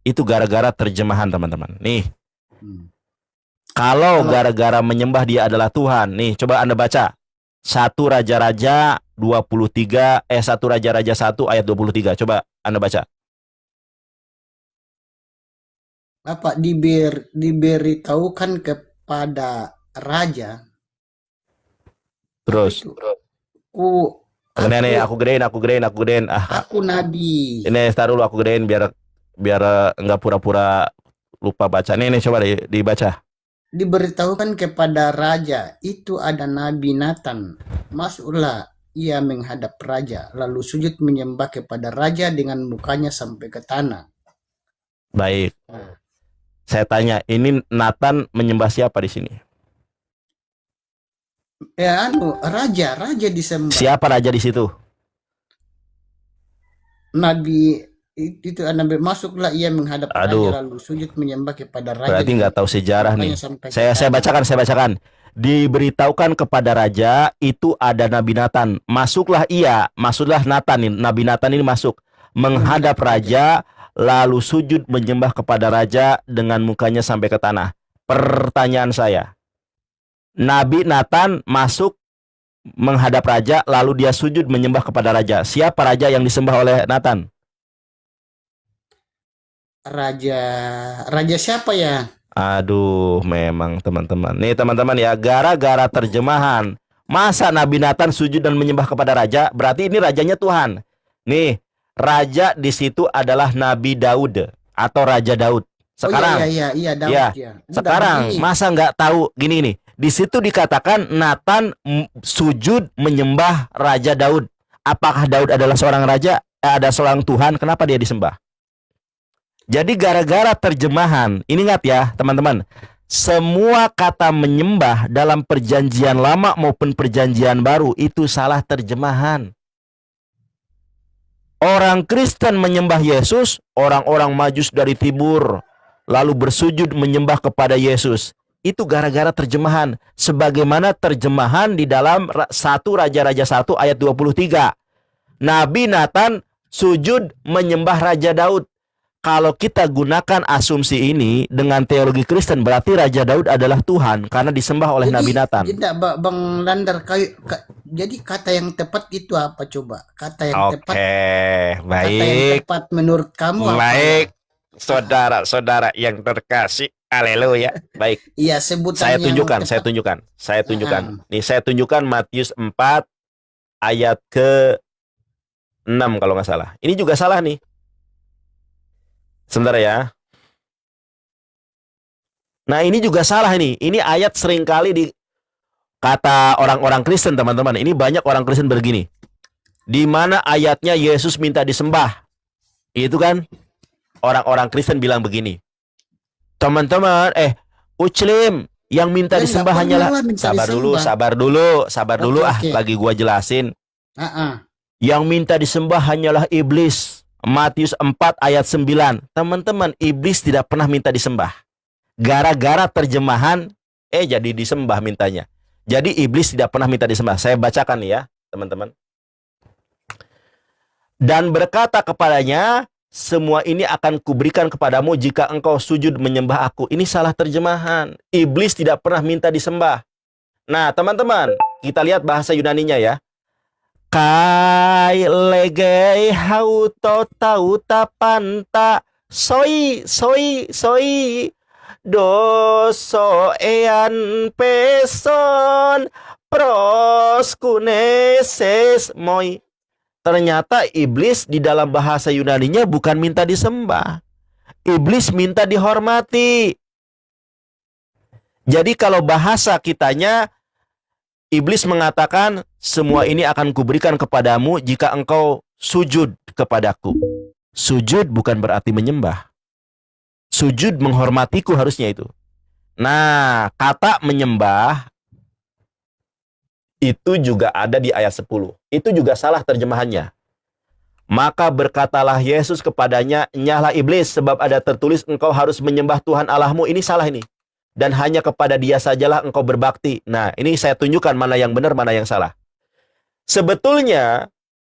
Itu gara-gara terjemahan teman-teman. Nih. Kalau gara-gara menyembah dia adalah Tuhan. Nih, coba Anda baca. 1 Raja-Raja 23, 1 Raja-Raja 1 ayat 23. Coba Anda baca. Apa diberitahukan kepada raja. Terus. Aku gedein. Aku nabi. Ini taruh dulu, aku gedein biar enggak pura-pura lupa baca. Nih coba dibaca. Diberitahukan kepada raja, itu ada Nabi Nathan. Masuklah ia menghadap raja, lalu sujud menyembah kepada raja dengan mukanya sampai ke tanah. Baik. Saya tanya, ini Nathan menyembah siapa di sini? Ya raja disembah. Siapa raja di situ? Nabi itu Nabi masuklah ia menghadap Aduh. raja lalu sujud menyembah kepada raja. Berarti nggak tahu sejarah nih. Makanya sampai Saya bacakan. Diberitahukan kepada raja itu ada Nabi Nathan. Masuklah Nathan ini. Nabi Nathan ini masuk menghadap raja lalu sujud menyembah kepada raja dengan mukanya sampai ke tanah. Pertanyaan saya, Nabi Nathan masuk menghadap raja lalu dia sujud menyembah kepada raja. Siapa raja yang disembah oleh Nathan? Raja siapa ya? Aduh, memang teman-teman. Nih teman-teman ya, gara-gara terjemahan. Masa Nabi Nathan sujud dan menyembah kepada raja? Berarti ini rajanya Tuhan. Nih, raja di situ adalah Nabi Daud atau Raja Daud. Sekarang, iya Daud ya. ya. Sekarang masa nggak tahu gini. Di situ dikatakan Nathan sujud menyembah Raja Daud. Apakah Daud adalah seorang raja? Ada seorang Tuhan? Kenapa dia disembah? Jadi gara-gara terjemahan, ini ingat ya teman-teman, semua kata menyembah dalam perjanjian lama maupun perjanjian baru itu salah terjemahan. Orang Kristen menyembah Yesus, orang-orang Majus dari timur lalu bersujud menyembah kepada Yesus. Itu gara-gara terjemahan. Sebagaimana terjemahan di dalam 1 Raja-Raja 1 ayat 23. Nabi Nathan sujud menyembah Raja Daud. Kalau kita gunakan asumsi ini dengan teologi Kristen, berarti Raja Daud adalah Tuhan karena disembah oleh Nabi Nathan. Tidak, Bang Landar, jadi kata yang tepat itu apa coba? Kata yang tepat. Baik. Kata yang tepat menurut kamu apa? Baik, saudara-saudara yang terkasih, haleluya. Baik. Iya, sebutan Saya yang tunjukkan. tepat. Saya tunjukkan. Nih, saya tunjukkan Matius 4 ayat ke-6 kalau nggak salah. Ini juga salah nih. Sebentar ya. Nah, ini juga salah ini. Ini ayat seringkali di kata orang-orang Kristen, teman-teman. Ini banyak orang Kristen begini. Di mana ayatnya Yesus minta disembah? Itu kan orang-orang Kristen bilang begini. Teman-teman, Uclim, yang minta disembah hanyalah sabar dulu. Oke. Lagi gua jelasin. Ah. Yang minta disembah hanyalah iblis. Matius 4 ayat 9. Teman-teman, iblis tidak pernah minta disembah. Gara-gara terjemahan, jadi disembah mintanya. Jadi iblis tidak pernah minta disembah. Saya bacakan nih ya, teman-teman. Dan berkata kepadanya, semua ini akan kuberikan kepadamu jika engkau sujud menyembah aku. Ini salah terjemahan. Iblis tidak pernah minta disembah. Nah, teman-teman, kita lihat bahasa Yunaninya ya. Kai legei hauto tauta panta soi doso ean peson proskuneses moi. Ternyata iblis di dalam bahasa Yunaninya bukan minta disembah. Iblis minta dihormati. Jadi kalau bahasa kitanya, iblis mengatakan, semua ini akan kuberikan kepadamu jika engkau sujud kepadaku. Sujud bukan berarti menyembah. Sujud menghormatiku harusnya itu. Nah, kata menyembah itu juga ada di ayat 10. Itu juga salah terjemahannya. Maka berkatalah Yesus kepadanya, nyahlah iblis, sebab ada tertulis engkau harus menyembah Tuhan Allahmu. Ini salah ini. Dan hanya kepada dia sajalah engkau berbakti. Nah, ini saya tunjukkan mana yang benar, mana yang salah. Sebetulnya,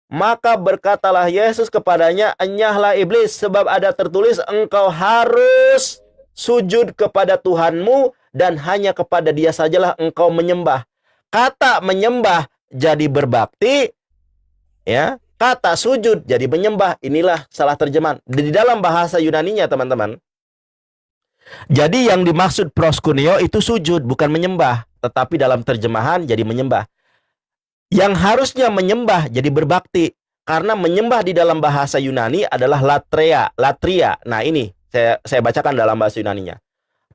maka berkatalah Yesus kepadanya, enyahlah iblis, sebab ada tertulis engkau harus sujud kepada Tuhanmu, dan hanya kepada dia sajalah engkau menyembah. Kata menyembah jadi berbakti, ya. Kata sujud jadi menyembah. Inilah salah terjemahan. Di dalam bahasa Yunaninya, teman-teman. Jadi yang dimaksud proskuneo itu sujud, bukan menyembah. Tetapi dalam terjemahan jadi menyembah. Yang harusnya menyembah jadi berbakti. Karena menyembah di dalam bahasa Yunani adalah latria. Nah ini, saya bacakan dalam bahasa Yunaninya.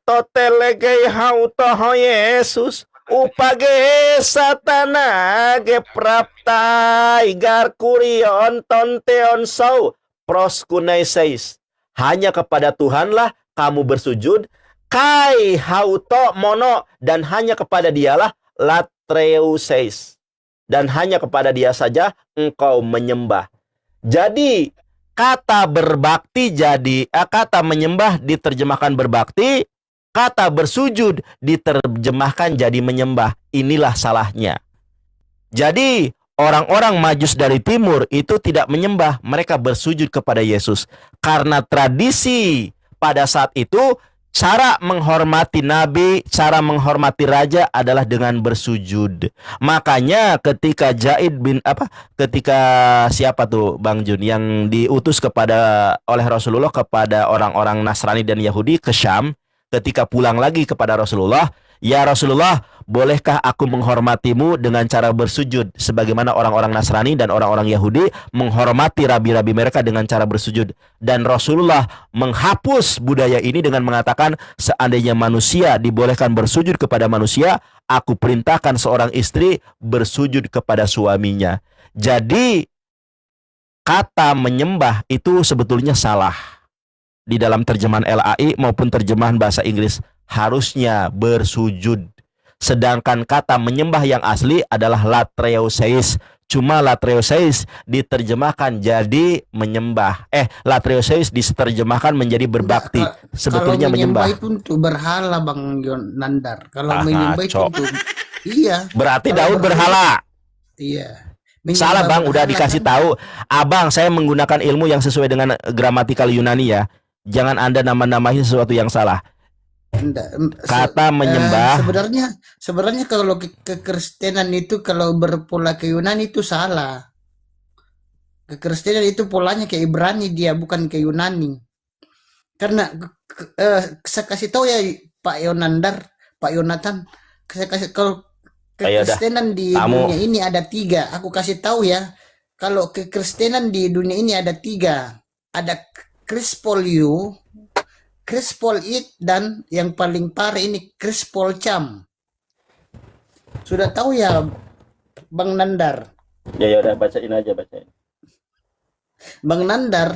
Totelegei hautoho Yesus, upage satana ge praptai gar kurion tonteon sau proskuneseis. Hanya kepada Tuhanlah kamu bersujud, kai hauto mono, dan hanya kepada dialah latreuses, dan hanya kepada Dia saja engkau menyembah. Jadi kata berbakti kata menyembah diterjemahkan berbakti, kata bersujud diterjemahkan jadi menyembah. Inilah salahnya. Jadi orang-orang Majus dari timur itu tidak menyembah, mereka bersujud kepada Yesus. Karena tradisi pada saat itu, cara menghormati nabi, cara menghormati raja adalah dengan bersujud. Makanya ketika ketika siapa tuh Bang Jun yang diutus oleh Rasulullah kepada orang-orang Nasrani dan Yahudi ke Syam, ketika pulang lagi kepada Rasulullah, ya Rasulullah, bolehkah aku menghormatimu dengan cara bersujud sebagaimana orang-orang Nasrani dan orang-orang Yahudi menghormati rabi-rabi mereka dengan cara bersujud? Dan Rasulullah menghapus budaya ini dengan mengatakan, seandainya manusia dibolehkan bersujud kepada manusia, aku perintahkan seorang istri bersujud kepada suaminya. Jadi kata menyembah itu sebetulnya salah di dalam terjemahan LAI maupun terjemahan bahasa Inggris. Harusnya bersujud. Sedangkan kata menyembah yang asli adalah latreuses. Cuma latreuses diterjemahkan jadi menyembah. Latreuses diterjemahkan menjadi berbakti. Sebetulnya kalau menyembah itu untuk berhala Bang Nandar. Kalau menyembah itu untuk iya. Berarti Kalau Daud berhala. Iya. Salah Bang, udah berhala dikasih kan, tahu. Abang, saya menggunakan ilmu yang sesuai dengan gramatikal Yunani ya. Jangan Anda nama-namain sesuatu yang salah. Kata menyembah. Sebenarnya kalau kekristenan itu kalau berpola ke Yunani itu salah. Kekristenan itu polanya ke Ibrani, dia bukan ke Yunani. Karena saya kasih tahu ya Pak Yonatan, saya kasih kalau kekristenan di dunia ini ada 3. Aku kasih tahu ya, kalau kekristenan di dunia ini ada 3. Ada Krispoliu, Krispolit, dan yang paling parah ini Krispolcham. Sudah tahu ya Bang Nandar? Ya udah bacain aja. Bang Nandar,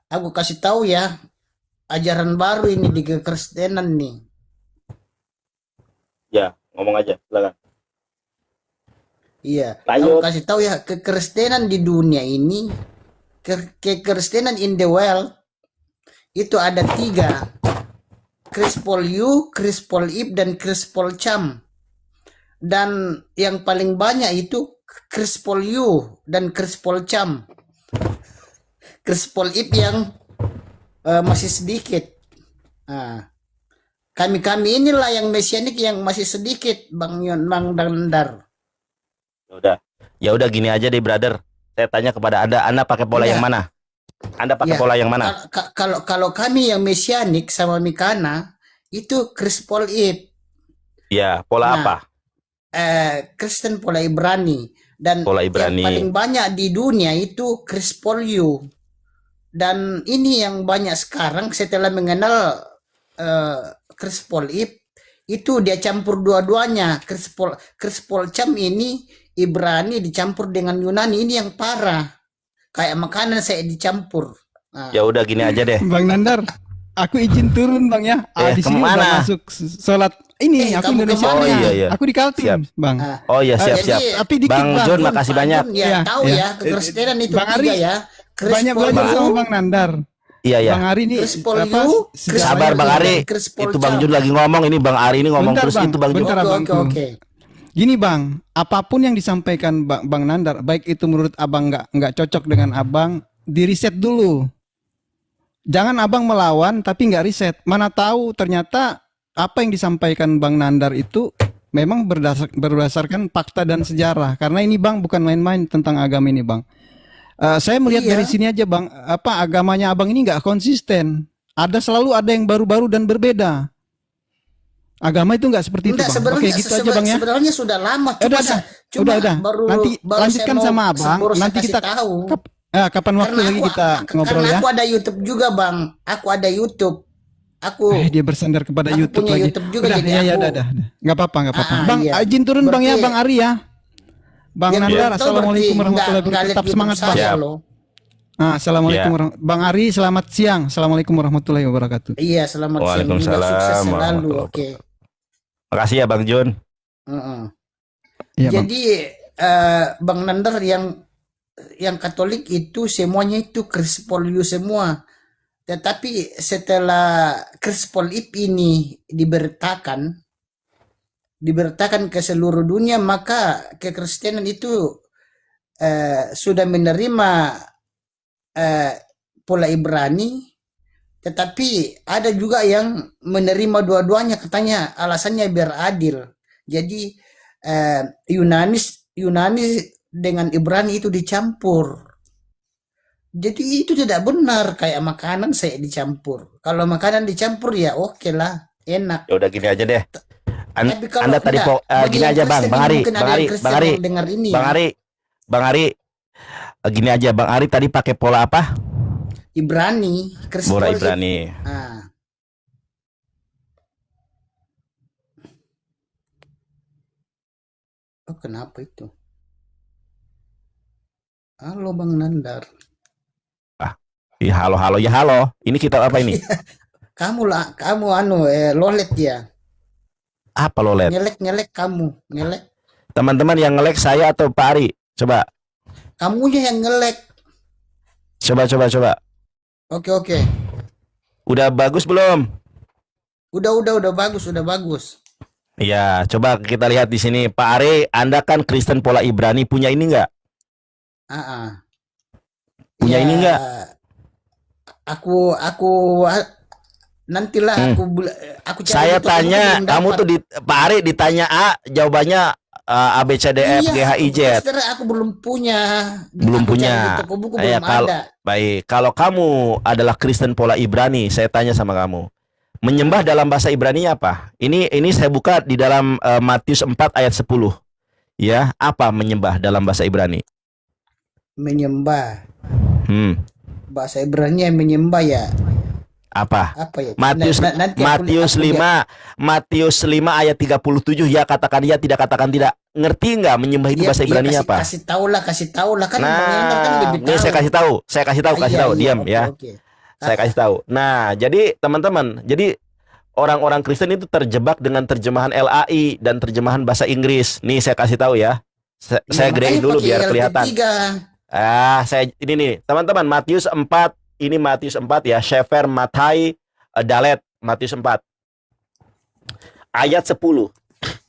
aku kasih tahu ya, ajaran baru ini di kekristenan nih. Ya, ngomong aja, silakan. Iya, Lanjut. aku kasih tahu ya, kekristenan di dunia ini, kekristenan in the world itu ada 3. Krispoliu, Krispolib, dan Krispolcham. Dan yang paling banyak itu Krispoliu dan Krispolcham. Krispolib yang masih sedikit. Nah, kami inilah yang mesianik yang masih sedikit, Bang Nandar. Ya udah gini aja deh, brother. Saya tanya kepada Anda pakai pola yang mana? Anda pakai pola yang mana? Kalau kami yang mesianik sama Mikana itu Krispolib. Ya, pola apa? Kristen pola Ibrani, dan Pola Ibrani. yang paling banyak di dunia itu Krispoliu. Dan ini yang banyak sekarang setelah mengenal Krispolib, itu dia campur dua-duanya. Krispolcham ini Ibrani dicampur dengan Yunani, ini yang parah. Kayak makanan saya dicampur. Nah. Ya udah gini aja deh. Bang Nandar, aku izin turun Bang ya. Di sini kemana? udah masuk sholat ini. Aku kamu Indonesia. kemana? Iya. Aku di Kaltim, Bang. Oh iya, siap. Tapi dikit, Bang John, makasih Pak banyak. John, ya, tahu ya, kekristenan itu Bang Ari, 3 ya. Banyak belajar sama Bang Nandar. Iya. Bang Ari ini Krispoliu, Sabar Bang Ari. Krispolcham. Itu Bang John lagi ngomong, ini Bang Ari ini ngomong Bentar, terus Bang. itu Bang John. Bentar, Abangku. Oke. Gini Bang, apapun yang disampaikan Bang Nandar, baik itu menurut Abang nggak cocok dengan Abang, di-riset dulu. Jangan Abang melawan tapi nggak riset. Mana tahu ternyata apa yang disampaikan Bang Nandar itu memang berdasarkan fakta dan sejarah. Karena ini Bang bukan main-main tentang agama ini Bang. Saya melihat dari sini aja Bang, agamanya Abang ini nggak konsisten. Selalu ada yang baru-baru dan berbeda. Agama itu nggak seperti itu Bang. Oke gitu aja Bang ya. Sebenarnya sudah lama. Udah. Nanti lanjutkan sama Abang. Nanti kita tahu. Kapan waktu lagi kita ngobrol ya. Aku ada YouTube juga Bang. Aku ada YouTube. Dia bersandar kepada aku YouTube punya lagi. YouTube juga, udah, jadi ya, aku. udah. Nggak apa-apa. Bang, iya. izin turun Bang ya, Bang Ari ya. Bang Yang Nandar, betul assalamualaikum berarti warahmatullahi nggak wabarakatuh. Tetap lihat semangat YouTube Bang. saya loh. Assalamualaikum Bang Ari, selamat siang. Assalamualaikum warahmatullahi wabarakatuh. Iya, selamat siang. Waalaikumsalam Sukses selalu. warahmatullahi Oke. Makasih ya Bang John. Heeh. Iya, Bang. Jadi Bang Nandar yang Katolik itu semuanya itu Krispol semua. Tetapi setelah Krispol ini diberitakan ke seluruh dunia, maka kekristenan itu sudah menerima eh, pola Ibrani, tetapi ada juga yang menerima dua-duanya, katanya alasannya biar adil. Jadi Yunani dengan Ibrani itu dicampur. Jadi itu tidak benar, kayak makanan saya dicampur. Kalau makanan dicampur ya oke lah, enak. Ya udah gini aja deh. Tapi kalau Anda tadi enggak, bagi gini yang aja Bang, Kristen Bang ini Ari, mungkin Bang ada yang Ari, Kristen Bang Ari, yang dengar ini Bang ya. Ari, Bang Ari, gini aja Bang Ari tadi pakai pola apa? Ibrani, Bola Kristol Ibrani. Oh, kenapa itu? Halo Bang Nandar. Ya, halo ya halo. Ini kita apa ini? Kamu lolet ya. Apa lo lihat? Ngelek kamu, ngelek. Teman-teman yang ngelek saya atau Pak Ari? Coba, Kamunya yang ngelek. coba. Oke. Udah bagus belum? Udah bagus. Iya, coba kita lihat di sini. Pak Ari, Anda kan Kristen pola Ibrani, punya ini enggak? Punya Ya, ini enggak? Aku nantilah aku cari Saya di toko buku tanya, belum kamu dapat. tuh Pak Ari ditanya A, jawabannya A B C D E F G H I Z. Saudara, aku belum punya. Belum Aku cari punya. di toko buku Ya, belum ada. baik, kalau kamu adalah Kristen pola Ibrani, saya tanya sama kamu. Menyembah dalam bahasa Ibrani apa? Ini saya buka di dalam Matius 4 ayat 10. Ya, apa menyembah dalam bahasa Ibrani? Menyembah. Bahasa Ibrani menyembah ya. Apa? Apa ya? Matius Nanti Matius aku lihat. 5 Matius 5 ayat 37, ya katakan ya, tidak katakan tidak. Ngerti nggak menyembah itu bahasa Ibrani apa? Kasih tahu lah kan Bang Nandar kan lebih Ini tahu. saya kasih tahu, diam oke, ya. oke. Saya kasih tahu. Nah, jadi teman-teman, jadi orang-orang Kristen itu terjebak dengan terjemahan LAI dan terjemahan bahasa Inggris. Nih saya kasih tahu ya. Saya gedein Makanya dulu pakai biar LT3. kelihatan. Saya ini nih, teman-teman, Matius 4, ini Matius 4 ya, Shefer Matai Dalet, Matius 4. Ayat 10.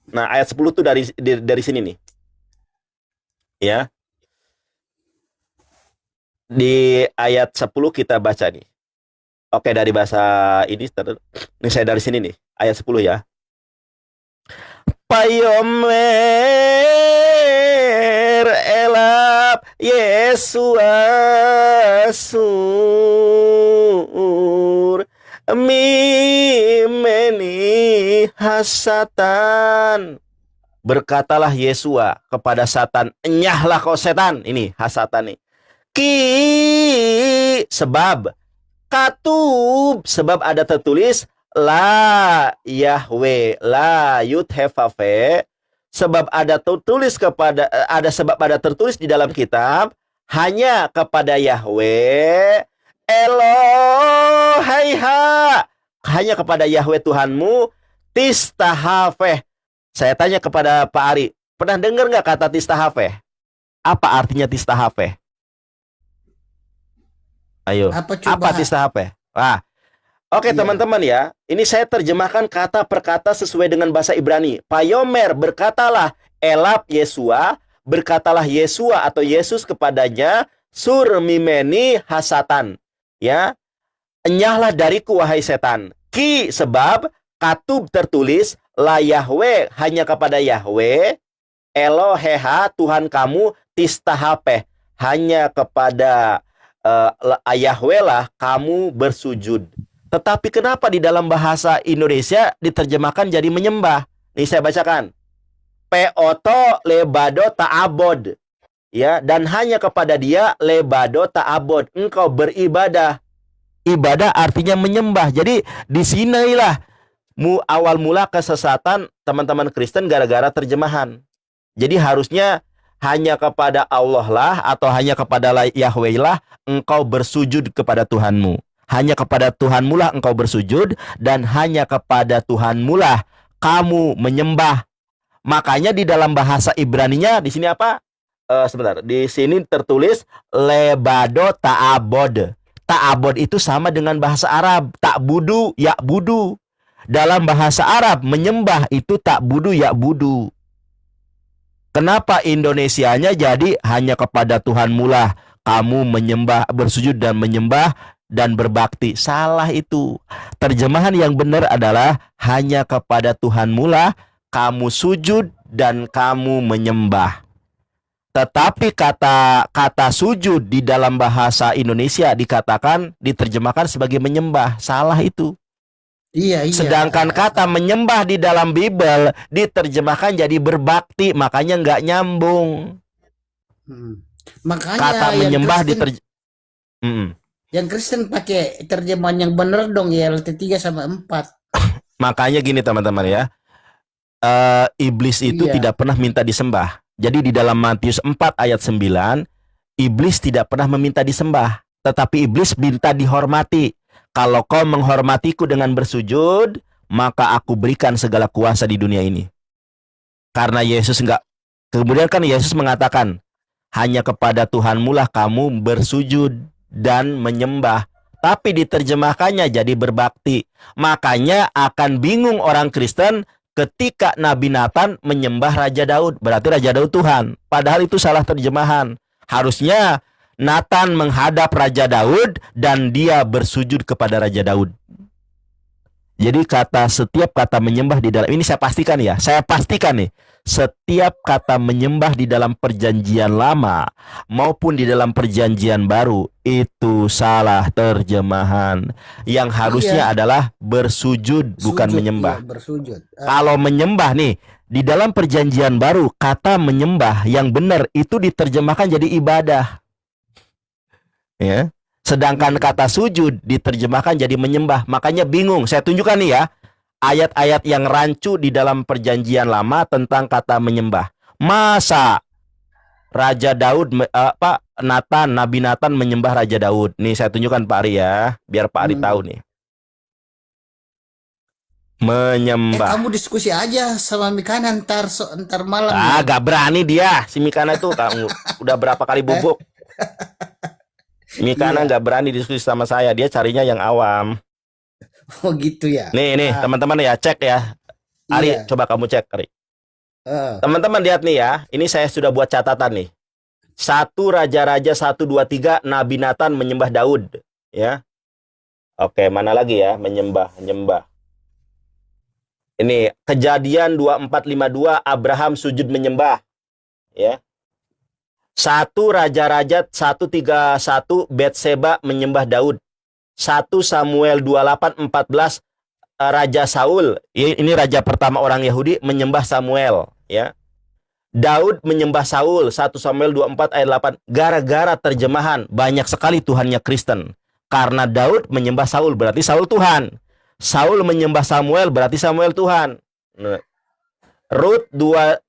Nah, ayat 10 tuh dari sini nih. Ya. Di ayat 10 kita baca nih. Oke, dari bahasa ini saya dari sini nih, ayat 10 ya. Payomer elap Yesuasur mimeni hasatan. Berkatalah Yesua kepada Satan, enyahlah kau setan. Ini hasatan nih. Sebab katub, sebab ada tertulis la Yahweh la Yudhefafe, sebab ada tertulis di dalam kitab hanya kepada Yahweh Elohaiha, hanya kepada Yahweh Tuhanmu tistahafeh. Saya tanya kepada Pak Ari, pernah dengar nggak kata tistahafeh? Apa artinya tistahafeh? Ayo, apa tistahafeh? Oke, teman-teman ya, ini saya terjemahkan kata per kata sesuai dengan bahasa Ibrani. Payomer, berkatalah elap Yesua, berkatalah Yesua atau Yesus kepadanya, sur mimeni hasatan. Ya, enyahlah dariku wahai setan. Sebab katub tertulis la Yahweh, hanya kepada Yahweh, Eloheha, Tuhan kamu, tistahapeh, hanya kepada Yahweh lah kamu bersujud. Tetapi kenapa di dalam bahasa Indonesia diterjemahkan jadi menyembah? Nih saya bacakan. Peoto lebado ta'abod. Ya, dan hanya kepada dia lebado ta'abod, engkau beribadah. Ibadah artinya menyembah. Jadi di sinilah awal mula kesesatan teman-teman Kristen gara-gara terjemahan. Jadi harusnya hanya kepada Allah lah atau hanya kepada Yahweh lah engkau bersujud kepada Tuhanmu. Hanya kepada Tuhanmu lah engkau bersujud, dan hanya kepada Tuhanmu lah kamu menyembah. Makanya di dalam bahasa Ibraninya di sini apa? Sebentar. Di sini tertulis lebado ta'abod. Ta'abod itu sama dengan bahasa Arab. Ta'budu, ya'budu. Dalam bahasa Arab menyembah itu ta'budu, ya'budu. Kenapa Indonesianya jadi hanya kepada Tuhan mulah kamu menyembah, bersujud dan menyembah dan berbakti? Salah itu. Terjemahan yang benar adalah hanya kepada Tuhan mulah kamu sujud dan kamu menyembah. Tetapi kata sujud di dalam bahasa Indonesia diterjemahkan sebagai menyembah. Salah itu. Iya, iya. Sedangkan kata menyembah di dalam Bible diterjemahkan jadi berbakti, makanya nggak nyambung. Makanya Kata yang menyembah Kristen, yang Kristen pakai terjemahan yang benar dong, ya LT 3 sama 4. Makanya gini teman-teman ya. Iblis itu Iya. tidak pernah minta disembah. Jadi di dalam Matius 4 ayat 9, iblis tidak pernah meminta disembah, tetapi iblis minta dihormati. Kalau kau menghormatiku dengan bersujud, maka aku berikan segala kuasa di dunia ini. Karena Yesus enggak. Kemudian kan Yesus mengatakan, hanya kepada Tuhanmu lah kamu bersujud dan menyembah. Tapi diterjemahkannya jadi berbakti. Makanya akan bingung orang Kristen ketika Nabi Nathan menyembah Raja Daud. Berarti Raja Daud Tuhan. Padahal itu salah terjemahan. Harusnya Nathan menghadap Raja Daud dan dia bersujud kepada Raja Daud. Jadi setiap kata menyembah di dalam ini saya pastikan nih, setiap kata menyembah di dalam perjanjian lama maupun di dalam perjanjian baru itu salah terjemahan. Yang harusnya adalah bersujud, bukan menyembah. Iya, bersujud. Kalau menyembah nih, di dalam perjanjian baru kata menyembah yang benar itu diterjemahkan jadi ibadah. Ya. Sedangkan kata sujud diterjemahkan jadi menyembah. Makanya bingung. Saya tunjukkan nih ya, ayat-ayat yang rancu di dalam perjanjian lama tentang kata menyembah. Masa Raja Daud Nabi Nathan menyembah Raja Daud? Nih saya tunjukkan Pak Ari ya, biar Pak Ari tahu nih. Menyembah. Kamu diskusi aja sama Mikana ntar malam. Gak berani dia. Si Mikana itu kamu udah berapa kali bubuk. Mikana nggak berani diskusi sama saya. Dia carinya yang awam. Oh gitu ya. Nih teman-teman ya, cek ya. Ari, Iya. coba kamu cek Ari. Teman-teman lihat nih ya. Ini saya sudah buat catatan nih. 1 Raja-Raja 1, 2, 3 Nabi Nathan menyembah Daud. Ya. Oke, mana lagi ya? Menyembah. Ini Kejadian 24:52 Abraham sujud menyembah. Ya. 1 Raja-Raja 1:31 Betseba menyembah Daud. 1 Samuel 28:14 Raja Saul, ini raja pertama orang Yahudi, menyembah Samuel, ya. Daud menyembah Saul, 1 Samuel 24 ayat 8. Gara-gara terjemahan banyak sekali Tuhannya Kristen. Karena Daud menyembah Saul berarti Saul Tuhan. Saul menyembah Samuel berarti Samuel Tuhan. Nah. Rut 2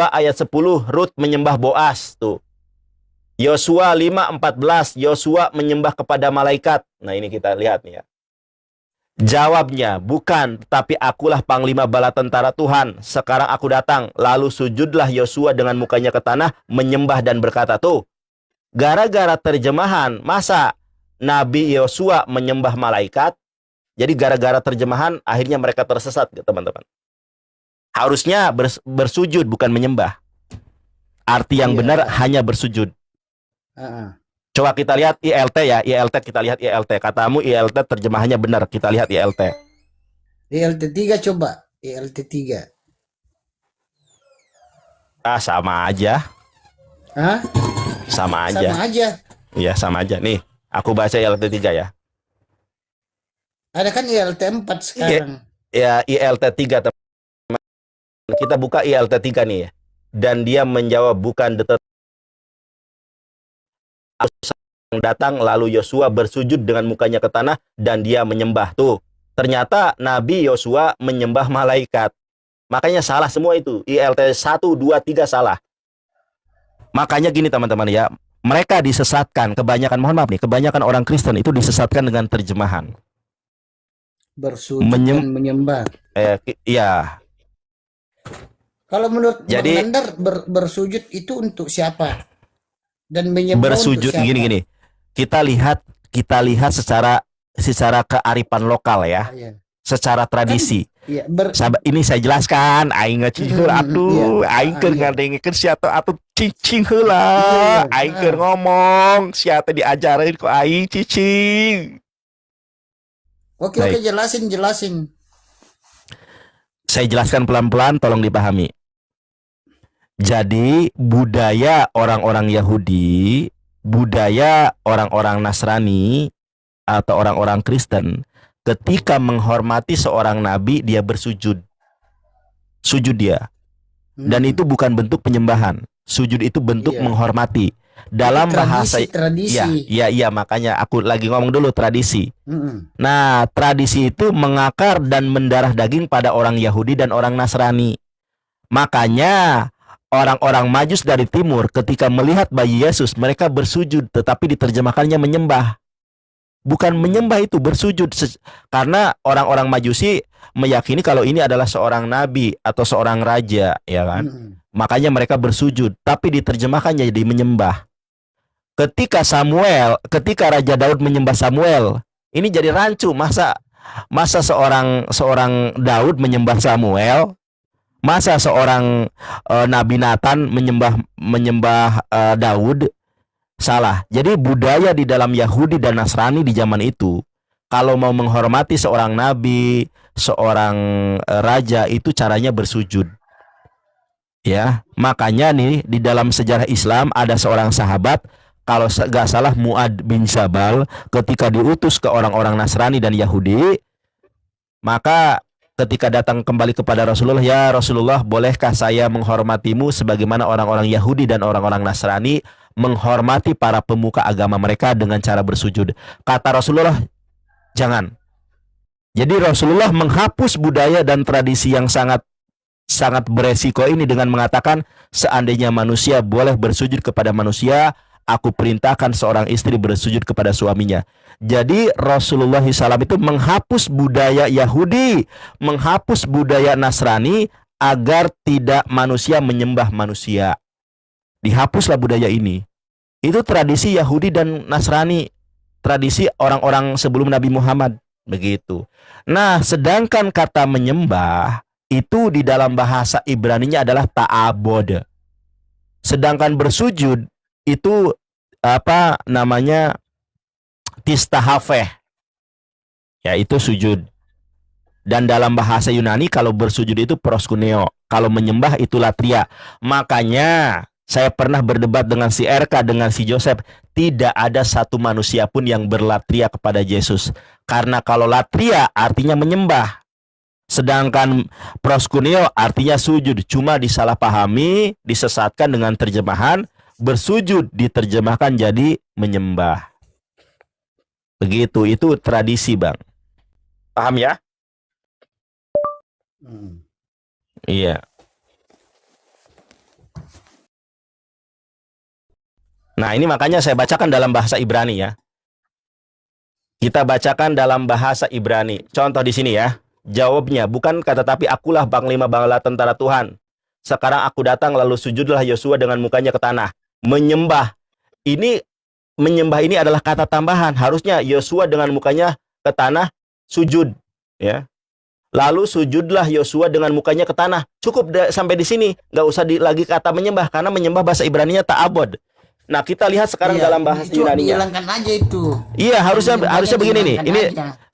ayat 10, Rut menyembah Boas tuh. Yosua 5:14, Yosua menyembah kepada malaikat. Nah, ini kita lihat nih ya. Jawabnya, bukan, tetapi akulah panglima bala tentara Tuhan. Sekarang aku datang. Lalu sujudlah Yosua dengan mukanya ke tanah, menyembah dan berkata, tuh, gara-gara terjemahan, masa Nabi Yosua menyembah malaikat? Jadi gara-gara terjemahan, akhirnya mereka tersesat, teman-teman. Harusnya bersujud, bukan menyembah. Arti yang benar hanya bersujud. Coba kita lihat ILT ya, ILT kita lihat ILT. Katamu ILT terjemahannya benar, kita lihat ILT. ILT 3 coba, ILT 3. Sama aja. Hah? Sama aja. Sama aja. Iya, sama aja. Nih, aku baca ILT 3 ya. Ada kan ILT 4 sekarang. Ya, ILT 3 teman. Kita buka ILT 3 nih ya. Dan dia menjawab, bukan yang datang, lalu Yosua bersujud dengan mukanya ke tanah dan dia menyembah. Tuh, ternyata Nabi Yosua menyembah malaikat. Makanya salah semua itu. ILT 1, 2, 3 salah. Makanya gini teman-teman ya, mereka disesatkan, kebanyakan, mohon maaf nih, kebanyakan orang Kristen itu disesatkan dengan terjemahan. Bersujud dan menyembah. Iya. Kalau menurut Bang Jadi Nandar bersujud itu untuk siapa? Dan bersujud itu untuk siapa? Dan menyembah untuk bersujud siapa? gini-gini. Kita lihat secara kearifan lokal ya, Iya. secara tradisi. Iya, Sahabat, ini saya jelaskan, aing ngecing heula atuh, aing keur ngadengkeun sia teh atuh cicing heula, aing keur ngomong, sia teh diajarin ku aing cicing. Oke, Baik. jelasin. Saya jelaskan pelan-pelan, tolong dipahami. Jadi budaya orang-orang Yahudi, budaya orang-orang Nasrani atau orang-orang Kristen, ketika menghormati seorang nabi dia bersujud. Sujud dia. Dan itu bukan bentuk penyembahan. Sujud itu bentuk Iya. menghormati. Dalam Itu bahasa tradisi. Iya, makanya aku lagi ngomong dulu tradisi. Mm-mm. Nah, tradisi itu mengakar dan mendarah daging pada orang Yahudi dan orang Nasrani. Makanya orang-orang Majus dari timur ketika melihat bayi Yesus, mereka bersujud, tetapi diterjemahkannya menyembah. Bukan menyembah, itu bersujud. Karena orang-orang Majusi meyakini kalau ini adalah seorang nabi atau seorang raja, ya kan? Mm-mm. Makanya mereka bersujud, tapi diterjemahkannya jadi menyembah. Ketika Raja Daud menyembah Samuel, ini jadi rancu. Masa seorang Daud menyembah Samuel? Masa seorang Nabi Nathan menyembah Daud? Salah. Jadi budaya di dalam Yahudi dan Nasrani di zaman itu, kalau mau menghormati seorang nabi, seorang raja, itu caranya bersujud. Ya, makanya nih di dalam sejarah Islam ada seorang sahabat, kalau nggak salah Mu'ad bin Jabal, ketika diutus ke orang-orang Nasrani dan Yahudi, maka ketika datang kembali kepada Rasulullah, ya Rasulullah, bolehkah saya menghormatimu sebagaimana orang-orang Yahudi dan orang-orang Nasrani menghormati para pemuka agama mereka dengan cara bersujud? Kata Rasulullah, jangan. Jadi Rasulullah menghapus budaya dan tradisi yang sangat beresiko ini dengan mengatakan, seandainya manusia boleh bersujud kepada manusia, aku perintahkan seorang istri bersujud kepada suaminya. Jadi Rasulullah SAW itu menghapus budaya Yahudi, menghapus budaya Nasrani agar tidak manusia menyembah manusia. Dihapuslah budaya ini. Itu tradisi Yahudi dan Nasrani, tradisi orang-orang sebelum Nabi Muhammad, begitu. Nah, sedangkan kata menyembah itu di dalam bahasa Ibraninya adalah ta'abod. Sedangkan bersujud itu apa namanya? Tistahafeh. Yaitu sujud. Dan dalam bahasa Yunani kalau bersujud itu proskuneo, kalau menyembah itu latria. Makanya saya pernah berdebat dengan si RK, dengan si Joseph, tidak ada satu manusia pun yang berlatria kepada Yesus. Karena kalau latria artinya menyembah, sedangkan proskuneo artinya sujud. Cuma disalahpahami, disesatkan dengan terjemahan bersujud, diterjemahkan jadi menyembah. Begitu, itu tradisi, Bang. Paham ya? Iya. Nah, ini makanya saya bacakan dalam bahasa Ibrani ya. Kita bacakan dalam bahasa Ibrani. Contoh di sini ya. Jawabnya, bukan kata tapi akulah panglima bala tentara Tuhan. Sekarang aku datang lalu sujudlah Yosua dengan mukanya ke tanah. Menyembah. Menyembah ini adalah kata tambahan. Harusnya Yosua dengan mukanya ke tanah sujud, ya. Lalu sujudlah Yosua dengan mukanya ke tanah. Cukup sampai di sini. Nggak usah lagi kata menyembah, karena menyembah bahasa Ibraninya ta'abod. Nah, kita lihat sekarang dalam bahasa Yunani. Dihilangkan aja itu. Iya, harusnya begini nih. Ini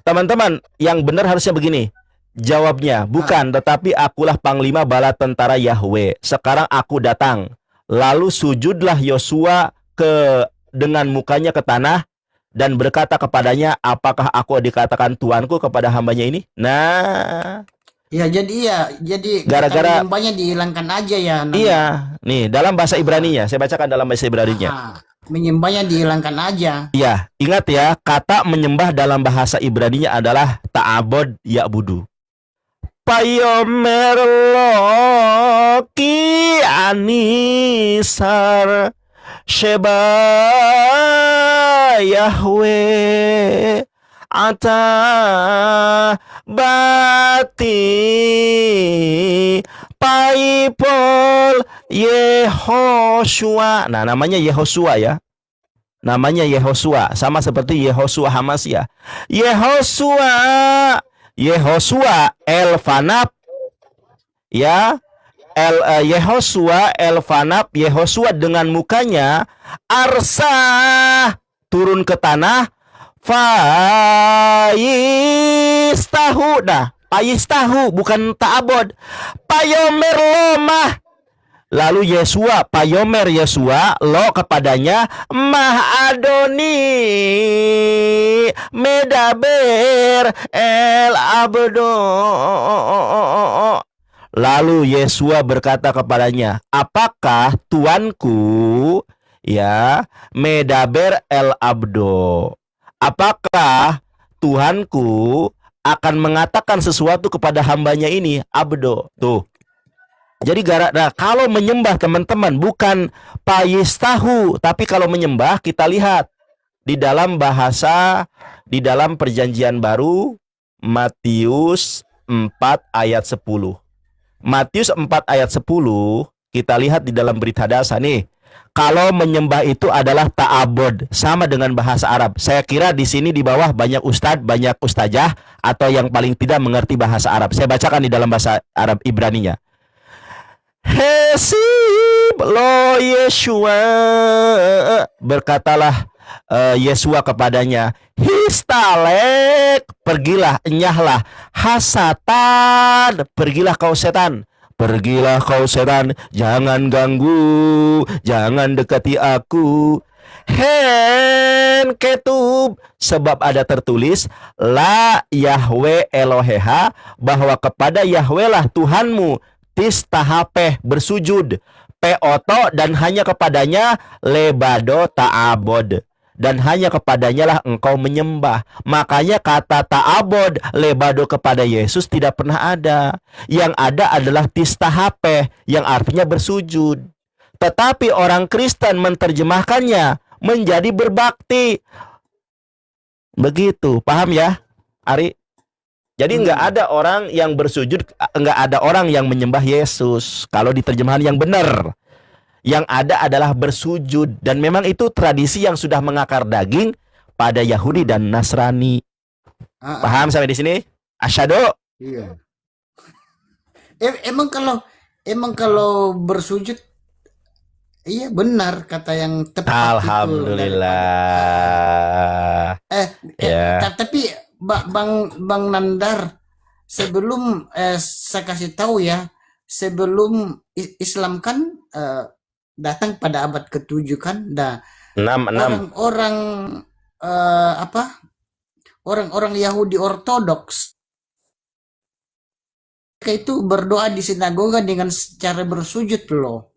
teman-teman, yang benar harusnya begini. Jawabnya, bukan, tetapi akulah panglima bala tentara Yahweh. Sekarang aku datang. Lalu sujudlah Yosua dengan mukanya ke tanah dan berkata kepadanya, apakah aku dikatakan tuanku kepada hambanya ini? Nah, ya jadi gara-gara menyembahnya dihilangkan aja ya. Iya, nih dalam bahasa Ibraninya, saya bacakan dalam bahasa Ibraninya. Menyembahnya dihilangkan aja. Iya, ingat ya, kata menyembah dalam bahasa Ibraninya adalah ta'abod ya'budu. Payomer lo ki anisar Sheba Yahweh ata bati Paipol Yehoshua. Nah, namanya Yehosua ya. Namanya Yehosua, sama seperti Yehosua Hamasya. Yehosua Elfanab ya. Yehosua Elfanab, Yehosua dengan mukanya arsah turun ke tanah, Faistahu. Nah, Paistahu bukan ta'abod. Payomer lomah. Lalu Yesua, Payomer Yesua lo kepadanya, Mah Adoni Medaber El Abdo. Lalu Yesua berkata kepadanya, apakah tuanku ya Medaber El Abdo? Apakah Tuhanku akan mengatakan sesuatu kepada hambanya ini, Abdo? Tuh. Jadi kalau menyembah teman-teman bukan Payistahu, tapi kalau menyembah kita lihat di dalam bahasa, di dalam perjanjian baru Matius 4 ayat 10. Matius 4 ayat 10 kita lihat di dalam berita dasar nih. Kalau menyembah itu adalah ta'abud, sama dengan bahasa Arab. Saya kira di sini di bawah banyak ustadz, banyak ustazah atau yang paling tidak mengerti bahasa Arab. Saya bacakan di dalam bahasa Arab Ibraninya. Hesib lo Yeshua, berkatalah Yesua kepadanya, Histalek, pergilah, enyahlah, hasatan, pergilah kau setan. Pergilah kau setan, jangan ganggu, jangan dekati aku. Hen ketub, sebab ada tertulis, La Yahweh Eloheha, bahwa kepada Yahweh lah Tuhanmu, tistahapeh, bersujud, peoto, dan hanya kepadanya lebado ta'abod, dan hanya kepadanya lah engkau menyembah. Makanya kata ta'abod, lebado kepada Yesus tidak pernah ada. Yang ada adalah tistahapeh, yang artinya bersujud. Tetapi orang Kristen menerjemahkannya menjadi berbakti. Begitu, paham ya, Ari? Jadi nggak ada orang yang bersujud, nggak ada orang yang menyembah Yesus. Kalau di terjemahan yang benar, yang ada adalah bersujud. Dan memang itu tradisi yang sudah mengakar daging pada Yahudi dan Nasrani. Paham sampai di sini? Asyhadu. Iya. Emang kalau bersujud, iya benar kata yang tepat. Alhamdulillah. Tapi Bang Nandar, sebelum saya kasih tahu ya, sebelum Islam kan datang pada abad ke-7 kan, orang-orang orang-orang Yahudi Ortodoks itu berdoa di sinagoga dengan cara bersujud loh.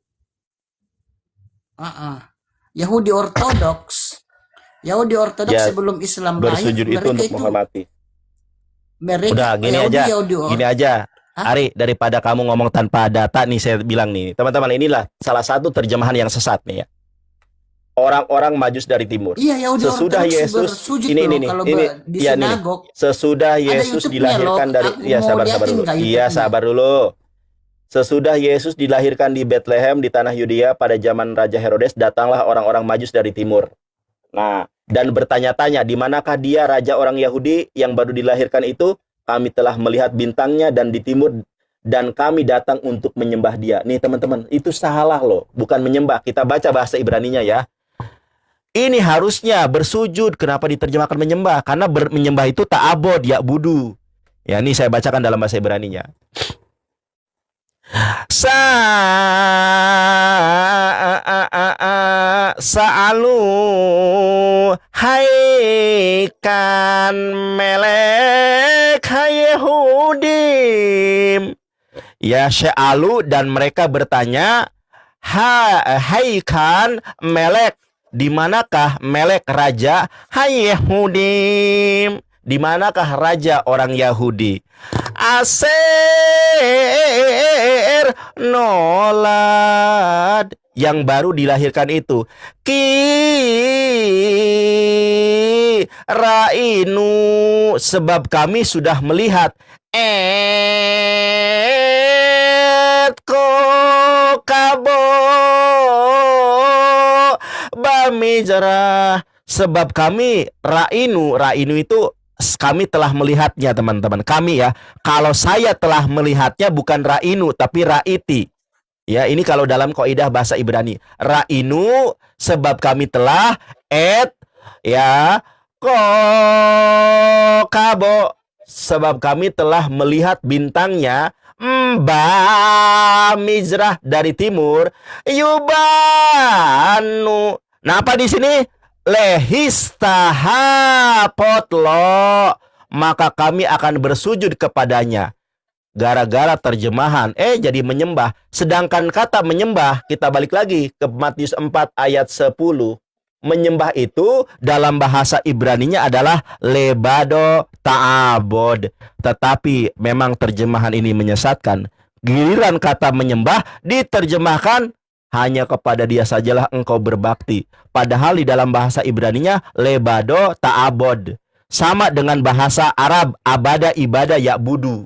Yahudi Ortodoks Ya, sebelum Islam lahir, bersujud itu mereka untuk menghormati. Mereka Udah gini aja. Hah? Ari, daripada kamu ngomong tanpa data nih, saya bilang nih, teman-teman, inilah salah satu terjemahan yang sesat nih ya. Orang-orang Majus dari timur. Iya, Yahudi Sesudah Ortodoks Yesus bersujud ini kalau ini di ya, sinagog. Sesudah Yesus dilahirkan dari sabar dulu. Iya, sabar dulu. Sesudah Yesus dilahirkan di Bethlehem di tanah Yudea pada zaman Raja Herodes, datanglah orang-orang Majus dari timur. Nah, dan bertanya-tanya, di manakah dia, raja orang Yahudi yang baru dilahirkan itu? Kami telah melihat bintangnya dan di timur, dan kami datang untuk menyembah dia. Nih teman-teman, itu salah loh, bukan menyembah. Kita baca bahasa Ibraninya ya. Ini harusnya bersujud. Kenapa diterjemahkan menyembah? Karena menyembah itu ta'abod, ya budu. Ya, ini saya bacakan dalam bahasa Ibraninya. Sa'alu haikan melek Yehudim. Ya, sya'alu, dan mereka bertanya, haikan melek, di manakah melek raja Yehudim? Di manakah raja orang Yahudi? Aser nolad, yang baru dilahirkan itu. Rainu, sebab kami sudah melihat et ko kabo bamijrah. Sebab kami ra'inu itu kami telah melihatnya, teman-teman. Kami ya, kalau saya telah melihatnya bukan ra'inu tapi ra'iti. Ya, ini kalau dalam kaidah bahasa Ibrani. Ra'inu sebab kami telah, ya ko kabo sebab kami telah melihat bintangnya, bamijrah dari timur, yubanu. Nah, apa di sini? Lehistaha potlo, maka kami akan bersujud kepadanya. Gara-gara terjemahan jadi menyembah. Sedangkan kata menyembah, kita balik lagi ke Matius 4 ayat 10. Menyembah itu dalam bahasa Ibraninya adalah lebado ta'abod. Tetapi memang terjemahan ini menyesatkan. Giliran kata menyembah diterjemahkan hanya kepada dia sajalah engkau berbakti. Padahal di dalam bahasa Ibraninya lebado ta'abod. Sama dengan bahasa Arab abada ibadah ya'budu.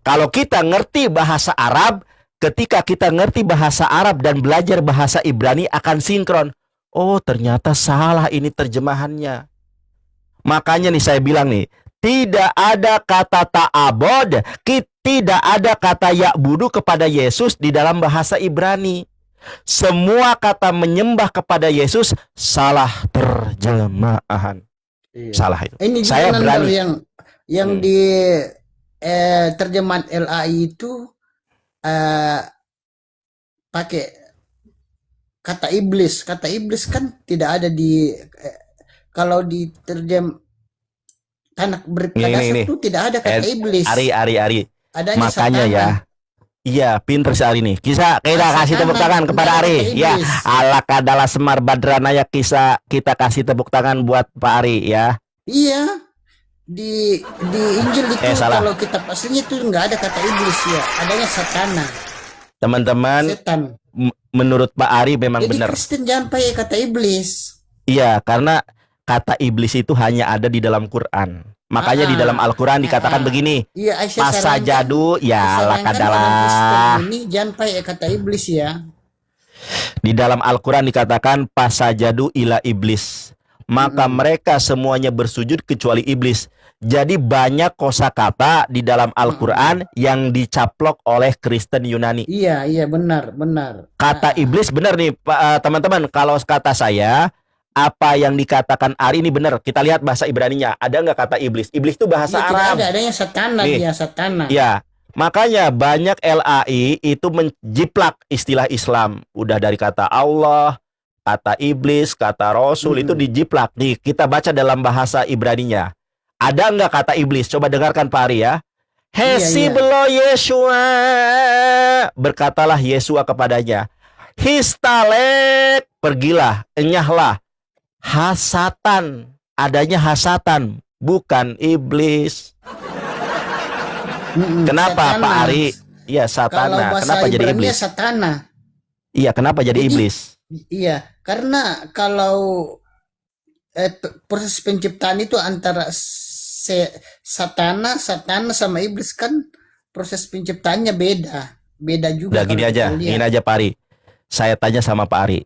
Kalau kita ngerti bahasa Arab, ketika kita ngerti bahasa Arab dan belajar bahasa Ibrani akan sinkron. Oh, ternyata salah ini terjemahannya. Makanya nih saya bilang nih, tidak ada kata ta'abod, tidak ada kata ya'budu kepada Yesus di dalam bahasa Ibrani. Semua kata menyembah kepada Yesus salah terjemahan. Iya. Salah itu. Ini Saya juga berani. yang di terjemahan LAI itu pakai kata iblis. Kata iblis kan tidak ada di kalau di Tanakh Berita Dasar itu tidak ada kata iblis. Ari. Adanya Makanya satana. ya. Iya, pinter si Ari nih. Kita kasih tepuk tangan kepada Ari. Ya, ala kadala semar badranaya kita kasih tepuk tangan buat Pak Ari ya. Iya. Di Injil itu salah. kalau kitab aslinya itu nggak ada kata iblis ya, adanya satana, Teman-teman, setan. menurut Pak Ari memang Jadi benar. Kristen jangan pakai kata iblis. Iya, karena kata iblis itu hanya ada di dalam Quran. Makanya di dalam Al-Quran dikatakan begini. Iya, Aisyah Pasajadu ya ala sarankan orang kadalah. Kristen ini jangan pakai kata iblis ya. Di dalam Al-Quran dikatakan pasajadu ila iblis. Maka mereka semuanya bersujud kecuali iblis. Jadi banyak kosakata di dalam Al-Quran yang dicaplok oleh Kristen Yunani. Iya, benar. Kata iblis benar nih teman-teman. Kalau kata saya, apa yang dikatakan Ari ini benar. Kita lihat bahasa Ibraninya. Ada nggak kata iblis? Iblis itu bahasa Iya, Arab. tidak ada, adanya satana dia, satana. Ya, makanya banyak LAI itu menjiplak istilah Islam. Udah dari kata Allah, kata iblis, kata Rasul itu dijiplak. Nih, kita baca dalam bahasa Ibraninya. Ada nggak kata iblis? Coba dengarkan Pak Ari ya. Hesiblo Yesua, berkatalah Yesua kepadanya. Histalek, pergilah, enyahlah. Hasatan, adanya hasatan, bukan iblis. Kenapa satana. Pak Ari? Iya, Kalau satana. bahasa Kenapa jadi Ibrani iblis? satana. Iya, kenapa jadi Jadi, iblis? Iya, karena kalau proses penciptaan itu antara satana sama iblis kan proses penciptaannya beda juga. Udah gini kalau aja, kita lihat. gini aja Pak Ari. Saya tanya sama Pak Ari.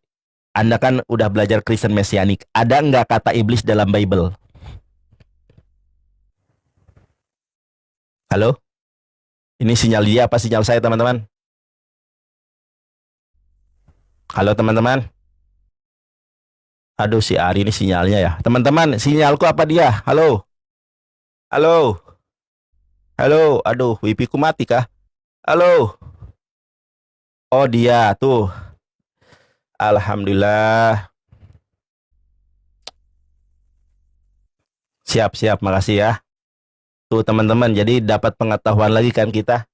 Anda kan udah belajar Kristen Mesianik. Ada nggak kata iblis dalam Bible? Halo? Ini sinyal dia apa sinyal saya teman-teman? Halo teman-teman? Aduh si Ari ini sinyalnya ya. Teman-teman, sinyalku apa dia? Halo? Halo? Halo? Aduh, wifi ku mati kah? Halo? Oh dia, tuh. Alhamdulillah. Siap, makasih ya. Tuh teman-teman, jadi dapat pengetahuan lagi kan kita.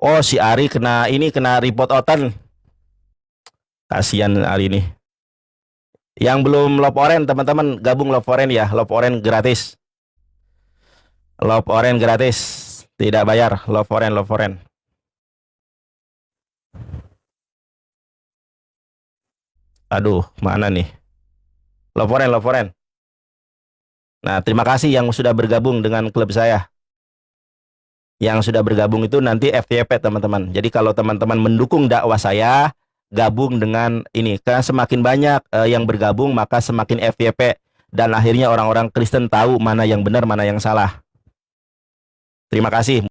Oh si Ari kena report outan. Kasihan Ari ini. Yang belum Love Orange teman-teman gabung Love Orange ya. Love Orange gratis. Love Orange gratis. Tidak bayar. Love Orange. Aduh, mana nih? Love Orange. Nah, terima kasih yang sudah bergabung dengan klub saya. Yang sudah bergabung itu nanti FYP teman-teman. Jadi kalau teman-teman mendukung dakwah saya, gabung dengan ini. Karena semakin banyak yang bergabung, maka semakin FYP. Dan akhirnya orang-orang Kristen tahu mana yang benar, mana yang salah. Terima kasih.